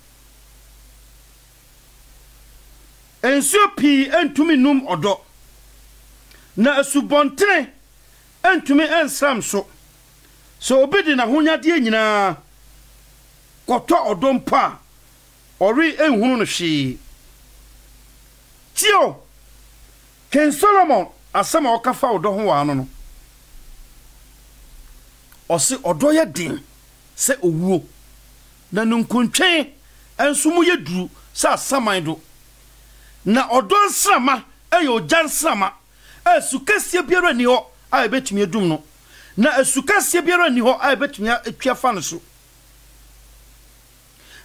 Nsuo pi ntumi num odo. Na asubonten ntumi ensram so. So obedi na hunyade nyina koto odo mpa ori enhunu no hwe. Tio King Solomon asema okafa odo ho wa no. Osi odo ye din se owuo. Na nunkontwen ensumu ye duru sa saman do. Na odo nsrama eyo jansrama esukasie biara ni ho a ebetumi edum no. Na esukasie biara ni ho a ebetumi atwa fa no so.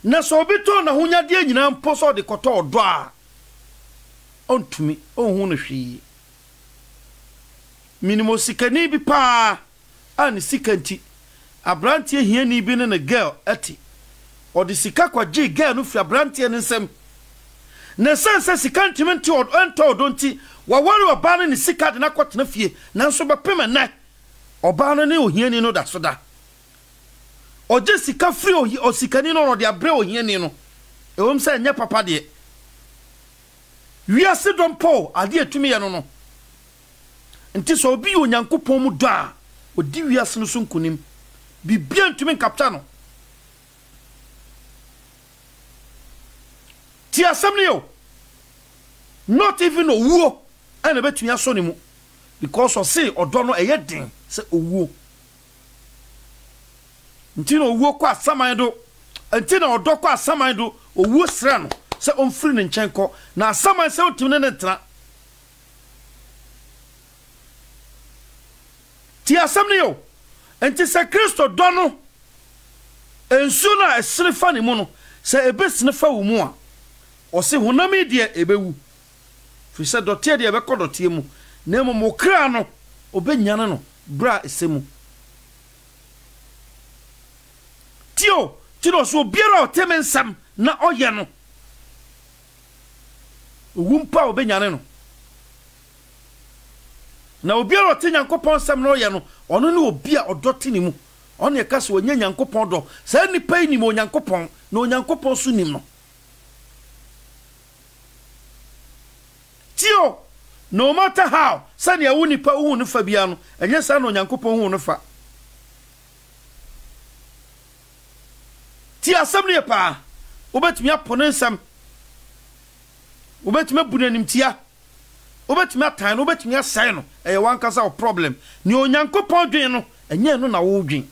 Na so obeto na hunyade nyina mpo so de koto odo a ontumi onhu no hwi. Minimo sikani bi pa ani sikanti abrantie hiani bi ne na girl ati odi sika kwaje girl no fi abrantie ne nsem na sense sikanti menti ento odonti wawari oba ne sika de na kwotena fie nanso bepem na oba no ne ohiani no da so da oje sika free osikani no de abre ohiani no ewom se nya papa de wiase dompo ade atumi ye no nti so obi onyankopon mu do a odi wiase no so nkunim bibia ntumi nkapta no ti asem ne yo not even owuo ana betumi aso ne mu because of say odo no eye den se owuo nti no owuo kwa asaman do nti na odo kwa asaman do owuo sra no se omfiri ne nkyɛnkɔ na asaman se otumi ne ntra ti asem ne yo enti se Kristo do no ensu na esere fa ne mu no se ebesene fa wo mu a o se honami de ebewu fi se dote de ebekɔ dote mu na mo kra no obanyane no bra esemu tio tino so biara o temensam na oye no wumpa obanyane no na obiara o te Nyankopɔn sam na oye no ono ne obi a odote ni mu ono ye kase wanya Nyankopɔn do sa nipa ni mo Nyankopɔn na Onyankopɔn so nim no tio no matter how sani ya wuni pa hu no fa bia no enye sa no Nyankopɔn hu no fa ti asem ne pa obetumi apone nsam obetumi bunanim tia obetumi atan no obetumi asai no eye wan kasa o problem ni onyankopon dwen no enye no na wo dwen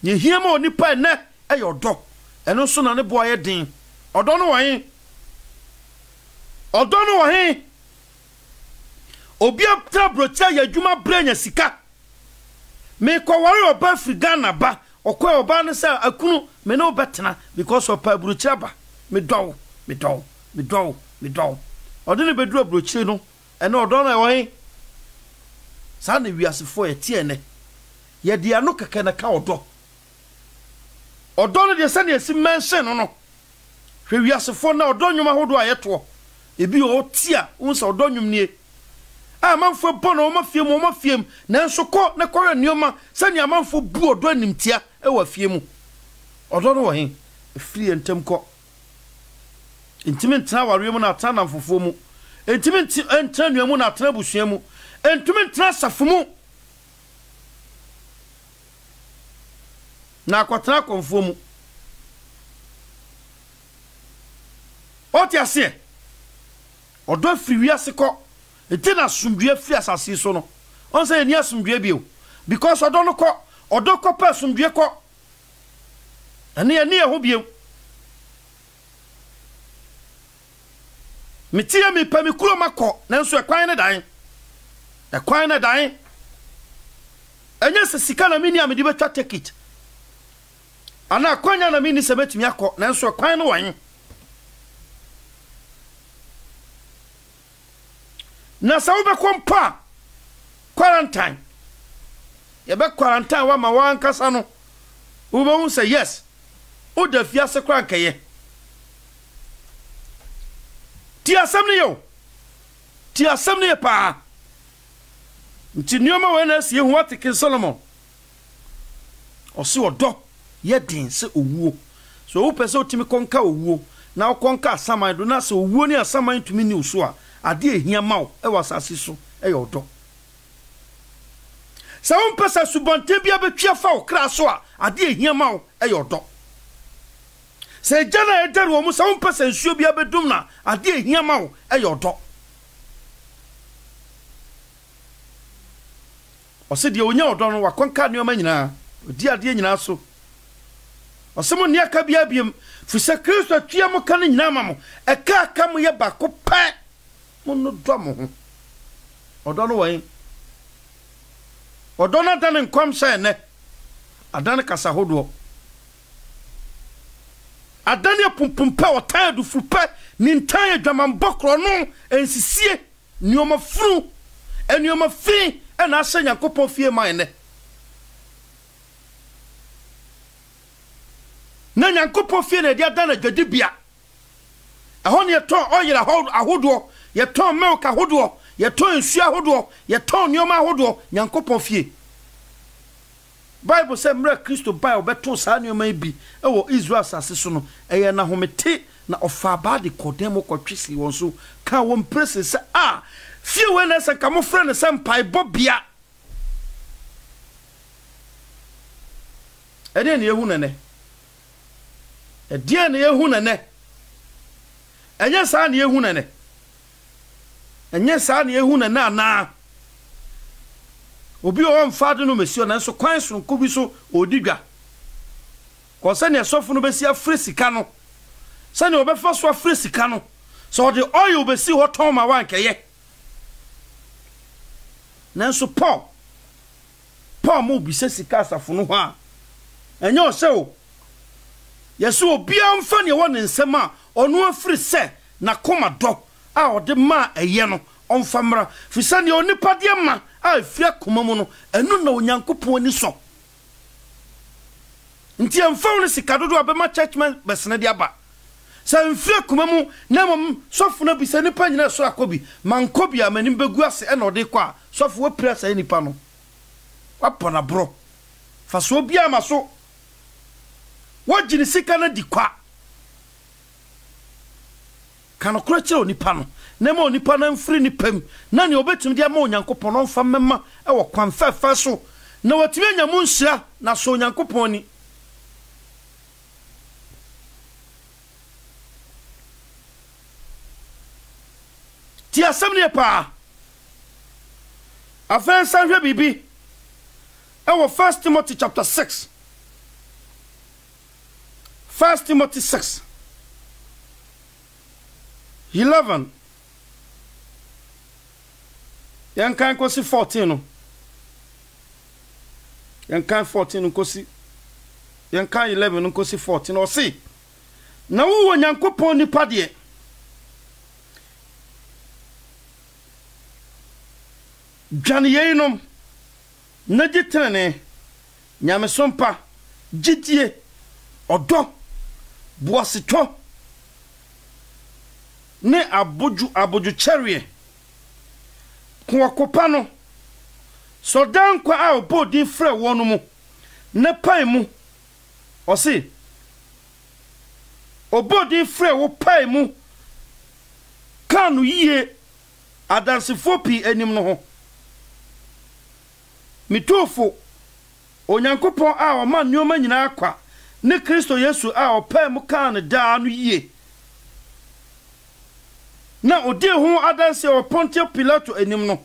ye hiama onipa ne eye odo eno so na ne boa ye den odo no wan obi aptra brocha ya dwuma branya sika me ko ware oba Afrigana ba okwa oba ne sa akunu me no betena because of pa brocha ba me dɔw odene bedru brocha no ene odo na wan sa na wiasefo etie ne ye dia no keke na ka odo no de sa na esi mention no hwe wiasefo na odo nwuma hodo ayeto ebi o tia unsa odo nwum nie amanfo bono o mafiem nanso ko ne koyo nioma sani amanfo bu odo animtia e wa fiemu odo no wo he free entem ko intimi ntra ware mu na atana mfofo mu intimi ntra nuamu na atana busua mu intimi ntra safo mu na akwatana konfo mu otiase odo free wiase ko etina sumdue fi asase so no on say ni asumdue bio because odo ko pa sumdue ko ani ho bio metia me pa me kuro makọ nanso ekwan ne dan enya se sika na mini amedi betwa ticket ana kwanya na mini se betimi akọ nanso ekwan ne wan na sa ube kompa quarantine ye be quarantine wa ma wan kasa no ube hu say yes o da fia se kran kaye ti asem ne pa nti nioma we na sie hu atike Solomon o se odo ye din se owuo so wo pese otimi konka owuo na konka asaman do na se owuo ni asaman tumi ni uso a ade ehia mawo e wasase so e yodo sa won pesa subonte bia betwa fa okra so a ade ehia mawo e yodo se jana e daru omu sa won pesa nsuo bia bedum na ade ehia mawo e yodo o se de onya odo no wakonka ne o manyina odi ade nyina so o se mo ne aka bia biem fi se Kristo atwa mo kan nyina mamo e ka aka mo ye bako pa mono do mo odo no wan odo na dan nkom sɛ ne adan kasa hodo adan ye pumpumpa o tan du fupa ni ntan adwaman bokro no ensisie nioma furu enioma fi na asɛ Yakobon fie man ne na Yakobon fie na dia dan adwadibia ɛhɔ ne yeton oyira ahodo yeton milk ahodo yeton nsu ahodo yeton nioma ahodo Yakobon fie Bible say mra Kristo bai obeto saa nioma bi ɛwɔ Israel asase so no ɛyɛ na homete na ofa ba de kodem kɔtwesi won so ka won press say fie we na say kamo frɛ ne say mpai bobia ɛde ne yehu nene ɛde ne yehu nene ɛnyɛ saa ne yehu nene ɛnyɛ saa ne yehu nene ana obi o mfade no mesio na so kwan so nkobi so odigwa ko se ne sofo no besi afre sika no se ne obefa so afre sika no so the oil besi hoton ma wan keye nanso Paul mo bi se sika asafo no ho a enye o se o yeso obi amfa ne won nsem a ono afre se na koma do a ode ma eye no onfa mra fi se ne onipa de ma a fia komamu no enu na Onyankopon ani so nti amfa no sika dodo abema churchman besene de aba sa mfia komamu na mom sofo na bi se nipa nyina so akobi mankobi amanim begu ase e na ode kwa sofo we presa nipa no wapona bro fa so bia ma so wajini sika na di kwa kana kura kire onipa no na ma onipa na mfiri ni pam na ne obetum dia ma Onyankopon no mfa memma e wo kwan fafa so na watimi anyamu nhyira na so Onyankopon ni ti asem ne pa afen sanhwe bibi e wo 1 Timothy chapter 6 1 Timothy 6 11 yankan kosi 14 no yankan 14 no kosi yankan 11 no kosi 14 o si na wo Nyankopon nipa de dwane yeinom na gitene nyamesompa gidie odo boaseto ne aboju cherie kwakopa no so dan kwa a obodi frɛ wonu mu ne pai mu o si obodi frɛ wo pai mu kanu yie adansefo pi anim no ho mitofo Onyankopon a o ma nneoma nyina akwa ne Kristo Yesu a o pai mu kan da no yie na odi ho adanse o Pontius Pilato anim no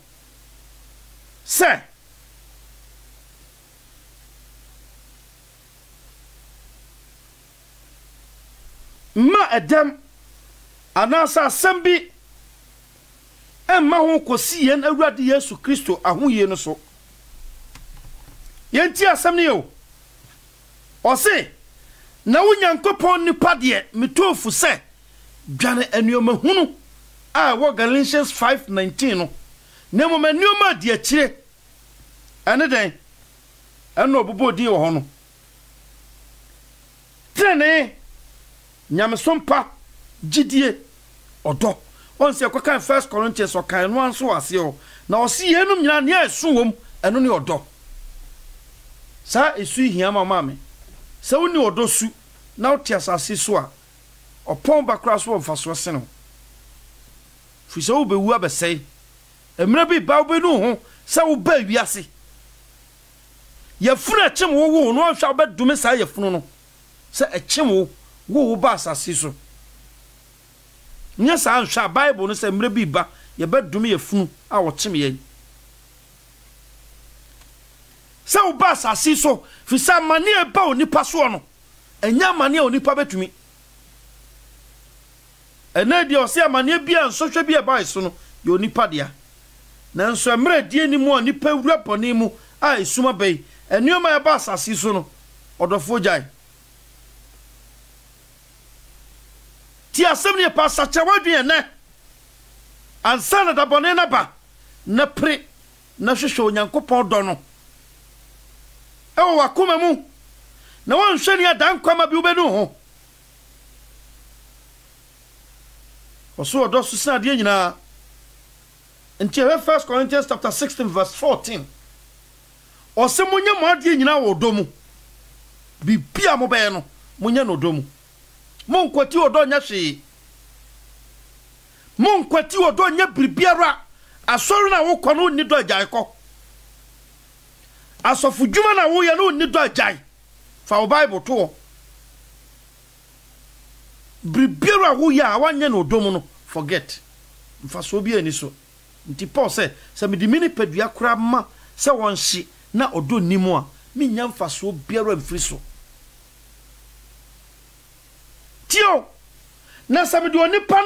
se ma edem anasa sambi emma ho kosi yen awurade Yesu Kristo ahoye no so yenti asam ne yo o se na wo Nyankopon nipa de metofu se dwane anuoma hunu a wo Galatians 5:19 no nemo manuoma de akire ene den eno obobodi wo ho no trene nyamesompa gidie odo on se kwaka 1 Corinthians o kan no anso ase o na o se yenum nyina ne asu wom eno ne odo sa esu hia mama me se woni odo su na otia asase so a opon bakra so mfaso se no fi se wo bewu abesei emre bi ba wo be no ho se wo ba wiase ye funu achim wo no hwa ba dume sa ye funu no se achim wo ba asase so nya sa hwa Bible no se emre bi ba ye ba dume ye funu a wo chim ye se wo ba asase so fi sa mane e ba onipa so no enya mane onipa betumi ena di o se amane bia nsohwe bia ba so no ye onipa dia nanso emre die ni mu onipa wura poni mu a esuma bei enuoma ya ba asase so no odofo jai ti asem ne pa sacha wadwen ne ansana da bone na ba na pre na hwehwe Onyankopon do no ewo wakoma mu na wonhwe ne adan kwama bi ubenu ho oso odo so sa de nyina nti 1 Corinthians chapter 16 verse 14 ose munye mo ade nyina wo do mu bibia mo be no munye no do mu monkwati odo nya hwe monkwati odo nya bibiara asori na wo kono ni do agai ko asofu djuma na wo ye no ni do agai fa o Bible to bibiara wo ya awanye no do mu no forget mfa so bi ani so nti Paul se me di mini pedua kura ma se won hye na odo nimu a me nya mfa so biara mfiri so tio na se me di onipa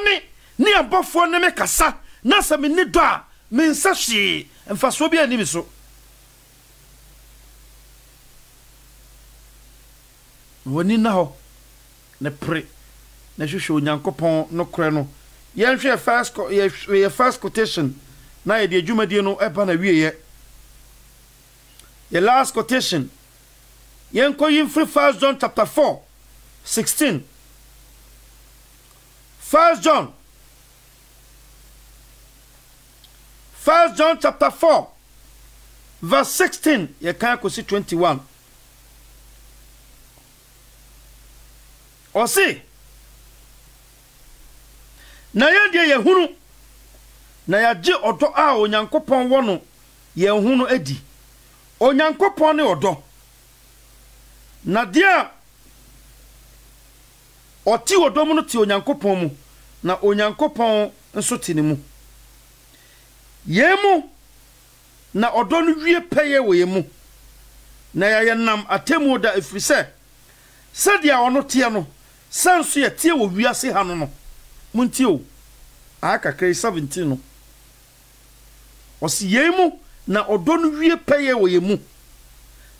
ni abofo ne me kasa na se me ni do a me nsa hye mfa so bi ani mi so woni na ho ne pre na hwehwe Onyankopon no kore no yenhwe first quotation na ye de adwumadie no eba na wieye ye last quotation yenko yin free 1 John chapter 4:16 1 John chapter 4 verse 16 ye kan ko si 21 o si na yende ye hunu na yaje odo a Onyankopon wo no ye hunu adi Onyankopon ne odo na dia oti odo mu no ti Onyankopon mu na Onyankopon nso ti ne mu yemu na odo no wie peye wo yemu na ya nam atemu da efrise sadia ono tie no sanso ye tie wo wiase ha no muntie o aka kai 17 no osi yemu na odo no wie peye wo yemu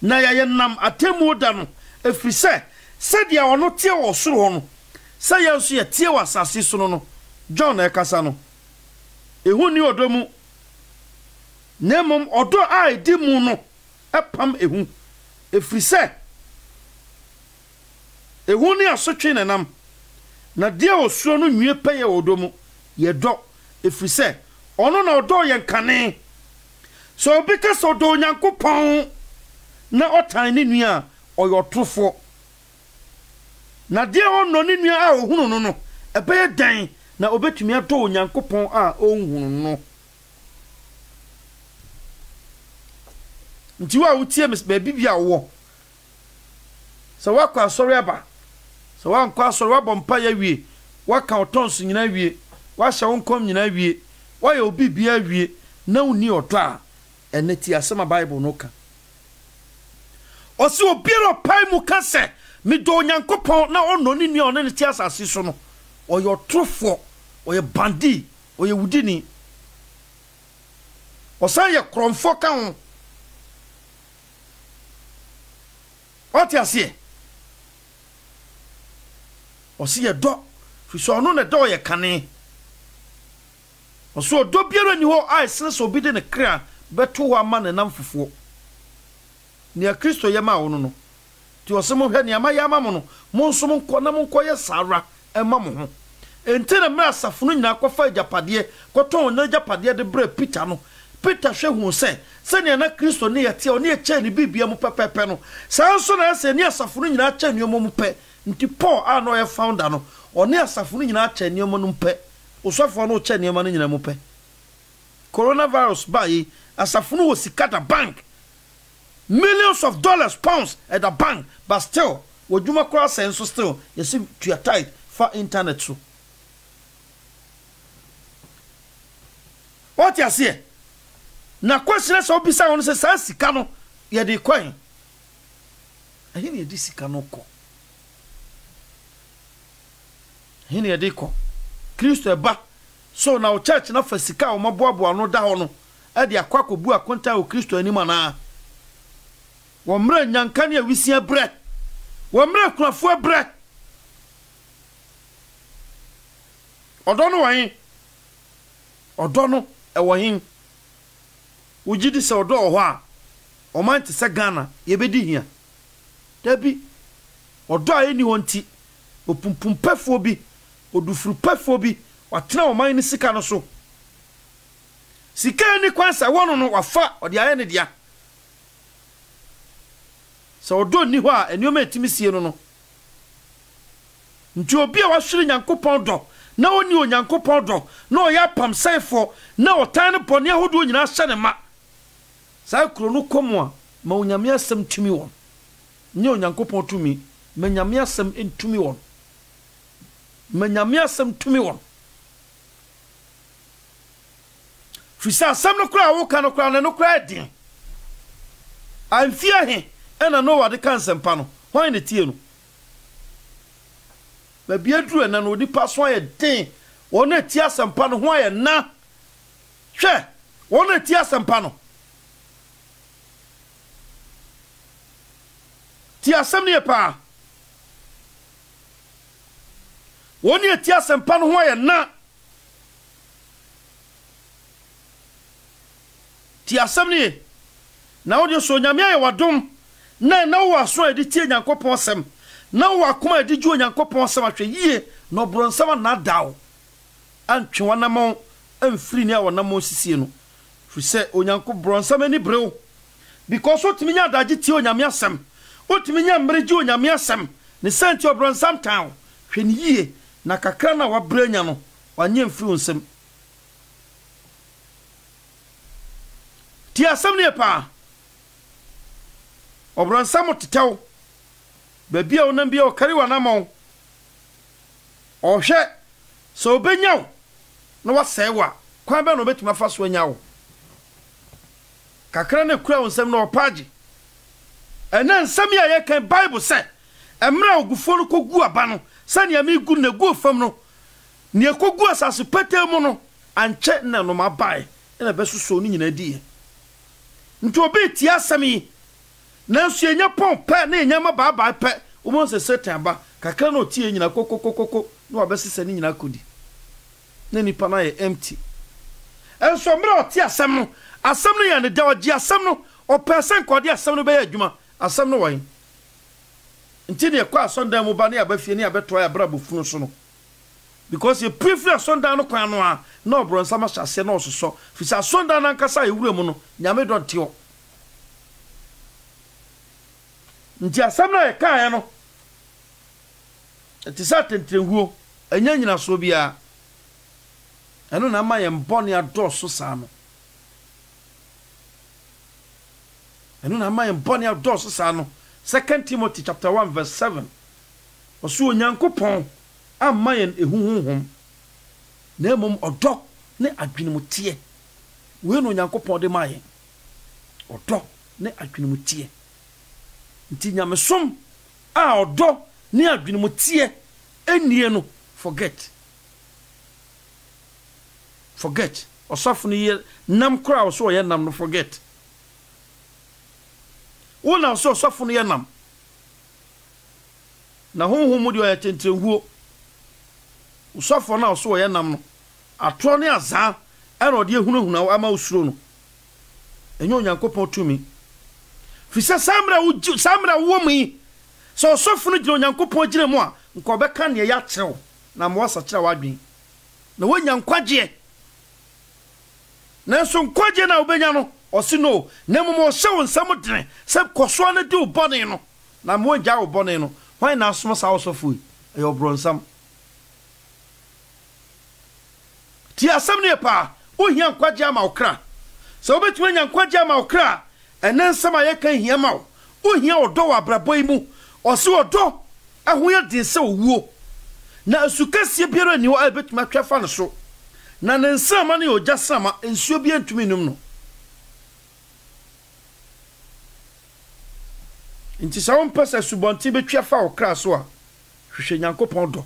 na ya nam atemu da no efrise sadia ono tie wo soro no sa yanso ye tie wo asase so no John ekasa no ehu ni odo mu nemom odo a edi mu no epam ehu efrise ehu ni asotwe nenam na de osuo no nwie peye odo mu ye do efrise ono na odo ye nkane so because odo Nyankopon na otan ni nua oyotrofo na de ono ni nua a ohunu no ebeye dan na obetumi ato Nyankopon a ohunu no nti wa utie mes ba bibia wo so wakwa asori aba so wankwa asori wabompa ya wie waka otonso nyina wie wahya wonkom nyina wie waya obibia wie na uni oto a eneti asema Bible no ka osi obiero pai mu ka se me do Nyankopon na ono ni nua ono ne ti asase so no oyo trofo oye bandi oye wudini osan ye kromfo ka ho what you see osi ye do fi so no na do ye kane oso do biero ni ho ai sense obi de ne kra beto ho ama ne nam fufuo ni a Kristo ye ma wo no ti osemo hwe ni ama ya ma mo no mo nso mo nko na mo nko ye sara ema mo ho enti na mra safunu nyina akɔfa japade kɔtɔn na japade de bra Peter no Peter hwe hu se ne na Kristo ne yete o ne ye kye ne bibia mu pepepe no sanso na se ne asafunu nyina kye ne mo mu pe nti Paul a no ye founder no o ne asafunu nyina kye ne mo no pe osofo no kye ne mo no nyina mu pe coronavirus by asafunu wo sikata bank millions of dollars pounds at the bank but still woduma kora senso still you see to your tight for internet so what you see na question so bisa won se sa sika no ye de kwan ahi ne di sika no ko ahi ne de ko Kristo eba so na o church na fa sika o maboabo no da ho no e de akwakobu akonta o Kristo ani mana wo mra nyanka ne awisia bre wo mra kunafo bre odono wan odono e wohin ujidi se odo ho a o man te se Ghana ye bedi hia dabi odo a eni wonti opumpumpafo bi odufurupafo bi watena o man ni sika no so sika ni kwansa wono no wafa ode aye ne dia so odo ni ho a enioma etimisie no nti obi a wahwere Nyankopon do na oni Onyankopon do na oya pam saifo na otan ne bone ahodo nyina hye ne ma sa kuro no komwa ma onyame asem tumi won nye Onyankopon tumi ma nyame asem entumi won ma nyame asem tumi won fisa asem no kura wo ka no kura no kura din amfia he ena no wade kan sempa no hwan ne tie no ba bia duru ena no di paso aye den wona tie asempa no ho aye na hwe wona tie asempa no tie asem ne pa wona tie asempa no ho aye na tie asem ne na wodi so nyame aye wadom na wo aso edi tie Nyankopon asem na wo akoma edi ju Nyankopon asem atwe yie no bronsam na dawo antwe wanam amfiri ni a wanam sisie no fi se Onyankopon bronsam ani brew because otimi nya daje tie onyame asem otimi nya mreje onyame asem ne senti obronsam town hwe ni yie na kakra na wabranya no wanye mfiri onsem tie asem ne pa obronsam tetaw babia onam bia okari wanam ohwe so obenyaw na wasewa kwa be no betuma fa so anyawo kakra ne kura onsem na opage ena nsem ya ye kan Bible say emra ogufo no kogu aba no sane ami gu na gu fam no ne kogu asase pete mu no anche na no mabae ena besuso ni nyina die nti obi ti asami na nso enya pon pe na enya mababa pe o mo se Satan ba kakra na otie nyina kokokokoko na wabesese ni nyina kodi na nipa na ye empty enso mra otie asam no ya ne da ogie asam no o person kodi asam no be ya adwuma asam no wan nti ne kwa sondan mu ba na abafie ne abeto ya bra bofunu so no because you prefer sondan no kwan no a na obro nsama hyase na ososo fisa sondan na nkasa ewura mu no nyame donte o nti asam na ye kan no ti sa tentrenhuo anya nyina so bia eno na ma ye mbone adoso sa no eno na ma ye mbone adoso sa no 2 Timothy chapter 1 verse 7 oso onyankopon amma ye ehuhuhum na emom odo ne adwenemutie we no onyankopon de ma ye odo ne adwenemutie nti nyamesom a odo ne adwenemutie enie no forget osafo ni ye nam kra oso ye nam no forget wona oso osafo ni ye nam na honhom di o ya tentrenhuo osafo na oso ye nam no atro ne azaa ero de ehunahuna ama usuro no enyo onyankopon tumi fisa samra wo mi so osafo no gire onyankopon gire mu a nko be ka ne ya kyerɛw na mo wasa kyerɛ wadwen na wonya nkwagye na so nkwagye na obenya no osi no na mo hye nsam dene se koso na di ubone no na mo gya ubone no why na asoma sa osofo e obronsam ti asam ne pa ohia nkwagye ama okra so obetuma nya nkwagye ama okra enen sama ye kan hia ma ohia odo wa braboi mu osi odo ahoya din se owuo na asukasie biara ni wo abetuma twafa no so na nensama ne ogya sama ensuo bi antumi num no nti sa won pesa subonti betwafa okra so a hwehwe nyankopon do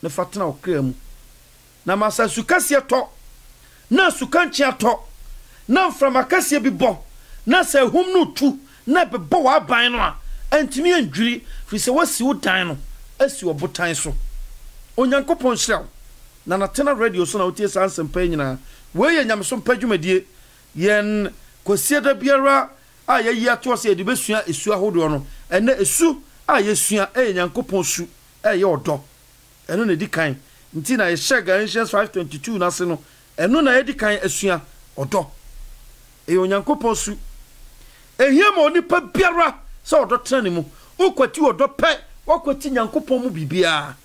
ne fatena okra mu na masa sukasie to na sukanchi ato na mframakasie bi bo na sa hum no tu na bebo wa ban no a antumi andwiri fi se wasi wo dan no asi obotan so onyankopon hyew na natena radio so na otie sansem pa nyina we ye nyamso mpa dwumadie yen kosieda biara a ye yi ato se de besua esu ahodo no ene esu a ye sua nyankopon su ye odo eno na di kan nti na ye Galatians 5:22 na se no eno na ye di kan esua odo onyankopon su ehia ma onipa biara so odo tena mu ukwati odo pe wakwati nyankopon mu bibia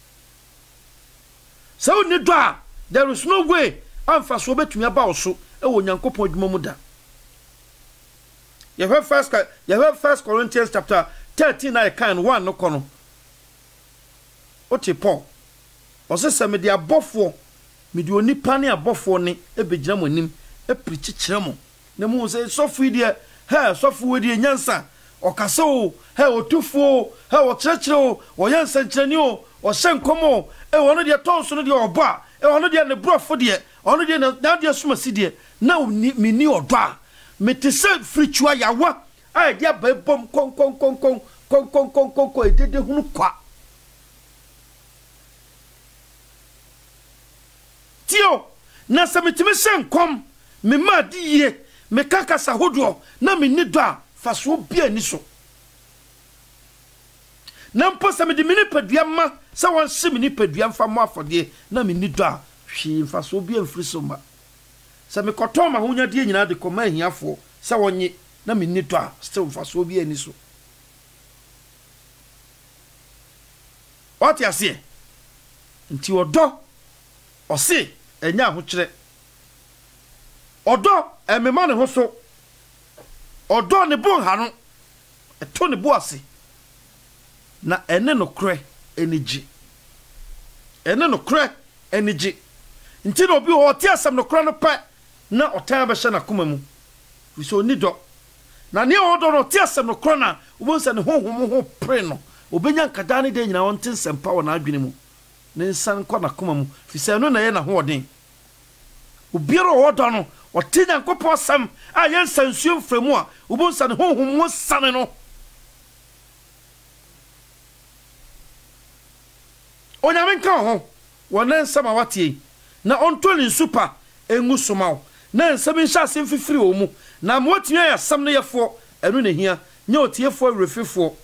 so ni do a there is no way amfa so betumi aba oso e wo nyankopon adwuma mu da you have first Corinthians chapter 13 I can 1 no kono oti Paul osese me de abofo me de onipa ne abofo ne e begina mo anim e preach kire mo na mo say sofu de sofu we de nyansa okase o otufo o kirekire o yansa nkirani o hyenkomo e wono de tonso no de obo a e wono de ne brofo de wono de na de somasi de na mini odo a metese frichua yawa a de ababom kon edede hunu kwa tio na samitime senkom me ma di ye me kakasa hodo na mini do a faso bia ni so na mpo sa me de mini padua ma sa won se mini padua mfa mo afode na mini do a hwe faso bia mfiri so ma sa me koto ma honya de nyina de koma ahiafo sa wonye na mini do a still faso bia ni so what you see nti odo ose enya ho kire odo emema ne ho so odo ne bon ha no eto ne bo ase na ene no kre eniji nti no bi ho ti asam no kre no pa na otan ba hye na koma mu so ni do na ne odo no te asem no krona ubonsa ne honhom ho pre no obenya nkada ne de nyina wonte sempa wo na adwene mu ne nsan kwa na koma mu fise no na ye na hoden obiero odo no ote Nyankopon asem a ye nsansuo mfremu a ubonsa ne honhom mo sane no onyame kan ho wona nsam a watie na ontoli nsupa engu somaw na nsam nhyɛ asem fifiri wo mu na motia ya sam ne yefo enu ne hia nya otiefo refefo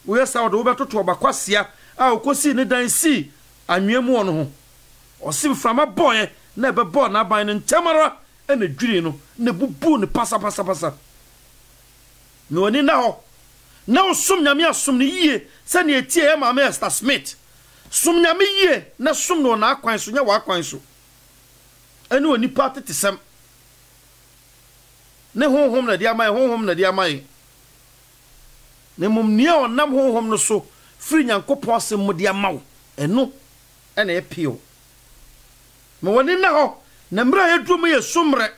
wo yesa wo be toto obakwasea a okosi ne dan si anwemu ono ho osim frama boy na ebe boy na ban ne ntemara ena dwiri no ne bubu ne pasa no ni na ho na osum nyame asum ne yie se ne etie ya mama Esther Smith sum nyame yie na sum no na akwan so nya wa akwan so ene oni patete sem ne honhom na dia mai ne mum nia onam honhom no so firi Nyankopon asem mu dia mawo eno ene epio me woni na ho na mra ye dum ye sumre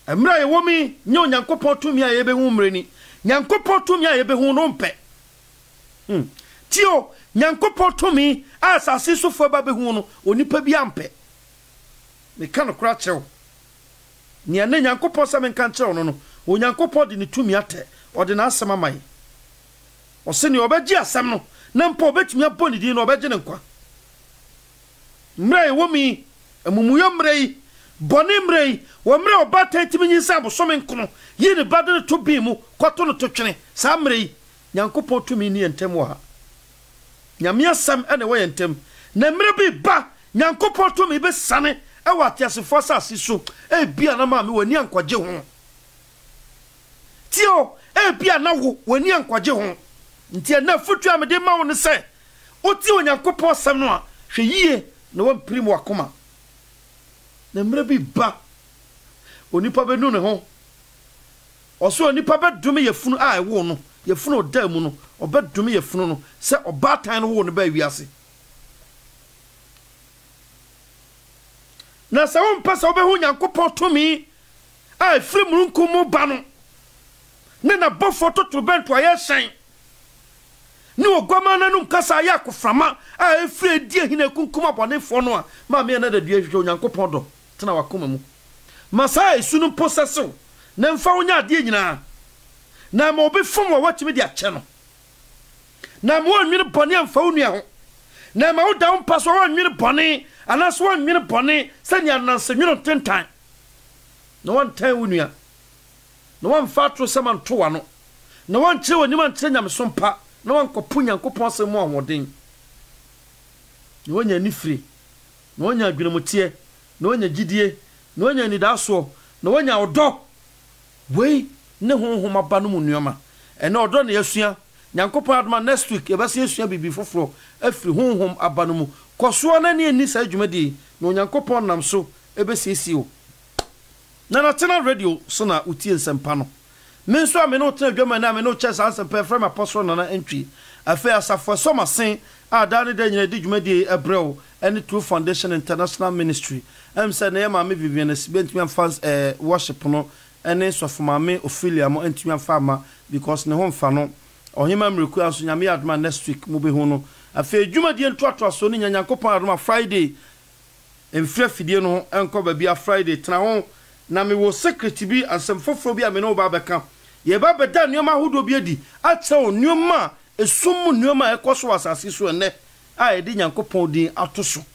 amra ye womi nya Nyankopon tumi a ye be hu mreni Nyankopon tumi a ye be hu no mpe tio Nyankopon tumi a asase so fo ba be hu no onipa bi ampe me kan kra chew ni ane Nyankopon sa men kan chew no Onyankopon de ne tumi ate ode na asema mai o se ni obeji asem no na mpo obetumi aboni din no obeji ne nkwa mrei womi amumuyo mrei boni mrei wo mrei obata timi nyisa aboso nkono yi ne bade ne to bi mu kwato no to twene sa mrei Nyankopon tumi ni entem wa nyame asem ene wo yentem na mre bi ba Nyankopon tumi be sane e wa tiasefo sa asiso e bia na ma me wani ankwaje ho tio e bia na wo wani ankwaje ho ntia na futu amede ma wo ne se oti Onyankopon asem no a hwe yie na wo mprim wakoma na mre bi ba onipa be nu ne ho oso onipa be dumi yefunu a ewo no yefunu oda mu no obedumi yefunu no se obatan no wo no ba wiase na sa won pasa obehu Nyankopon tumi a efiri murunkum mu ba no ne na bofo toto bento aye hyen ni ogoma na num kasa ya koframa a efiri die hina kunkum abonefo no a ma me na da dua hwehwe Nyankopon do tena wakoma mu masa esunu possessor na mfa wonya ade nyina na ma obi fom wa watimi de ache no na ma wonwene bone amfa wonua ho na ma woda wo paso wonwene bone anaso wonwene bone sanya nanse nwene tentan na wontan wonua na wonfa tro semanto wa no na wonche woni man kire nyamso mpa na wonkopo Nyankopon asem ahoden na wonya nifire na wonya adwenemotie na wonya gidie na wonya nidaso na wonya odo wei ne honhom aba no mu nuoma ene odo na yasua Nyankopon adoma next week ebase yasua bibi foforo afiri honhom aba no mu koso na ne ni sa adwumadi na Nyankopon nam so ebesiesi o na National Radio so na utie nsempa no men so ame no tena adwuma na ame no chesa nsempa from apostle na entry afa asafo so masen a da ne da nyina di dwumadi ebrel ene True Foundation International Ministry say na ma me Vivian Sibentimi fans worship no ene so for mame Ophelia mo entimi afama because ne ho mfa no ohima mreku anso nyame adoma next week mo be hu no afa adwumadi ntoato so ne Nyankopon adoma Friday emfra fidie no enko ba bia Friday tena ho na me wo secret bi asem foforo bi a me no ba beka ye ba beda nuoma hodo bi adi ache o nuoma esum nuoma ekoso asase so ene a edi Nyankopon din atoso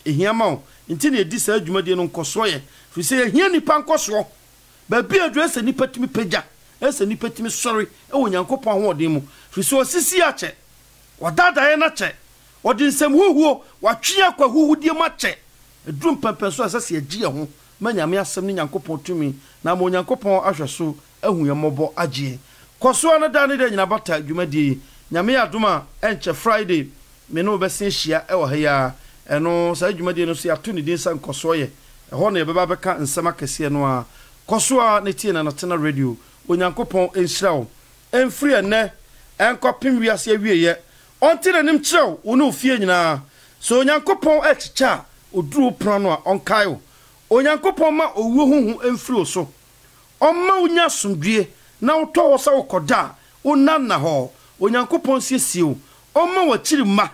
ehia ma o nti na edi sa adwumadi no nkoso ye fi se ehia nipa nkoso ba bi adwo ese nipa timi pagya ese nipa timi sorry e wo Nyankopon ho odin mu fi se osisi ache wadada ye na che odin nsem huhuo watwe akwa huhudie ma che edum pempenso asase agie ho manyame asem ni Nyankopon tumi na mo Nyankopon ahweso ahu ye mobo agie koso na da ne da nyina bata adwumadi nyame adoma enche Friday me no besen hia e wo ha ya eno sa adwumadi no so ato ne din san koso ye ho na ye beba beka nsem akese no a koso a ne tie na National Radio Onyankopon enhyirawo emfiri ene enkopim wiase awieye onti na nim kyerɛw wo no ofie nyina so Onyankopon echicha oduru prano a onkayo onyankopon ma owu huhu emfiri so omma unya asomdue na wotɔ wo sa wokoda wonam na ho onyankopon siesie omma wakiri ma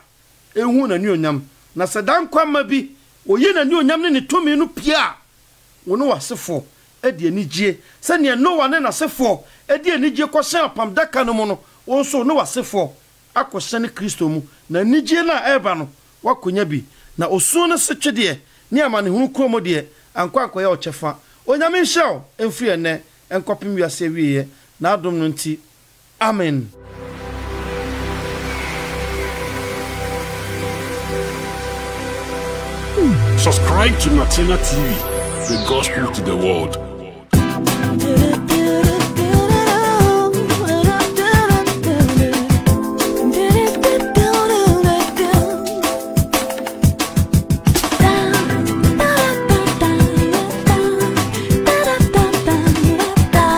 ehu na ni onyam na sedan kwama bi oyi na ni onyam ne tumi no pia wono wasefo edi anigye se ne Noa ne nasefo edi anigye kɔhyɛ apam daka no mu no wonso no wasefo akɔhyɛ ne Kristo mu na anigye na eba no wakonya bi na osuo no setwe de ne amane hunu kromo de ankwankɔya ɔkyɛfa onyame hyew emfiri ene enkɔpem wiase wiye na adom no nti amen. Subscribe to Natina TV, the gospel to the world.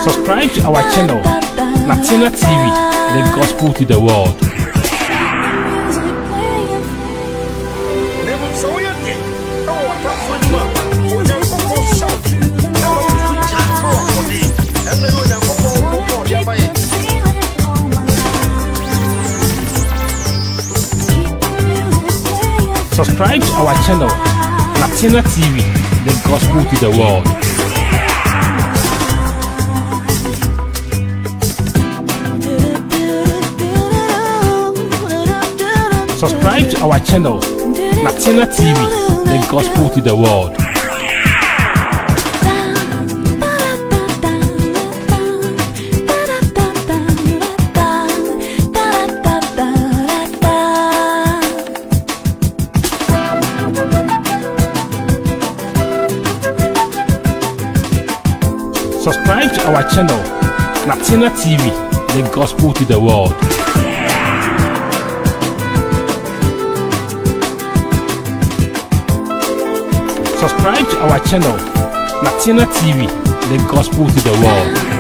Subscribe to our channel, Natina TV, the gospel to the world. Subscribe to our channel, Natina TV, the gospel to the world. Subscribe to our channel, Natina TV, the gospel to the world. Subscribe to our channel, Natina TV, the gospel to the world. Subscribe to our channel, Natina TV, the gospel to the world.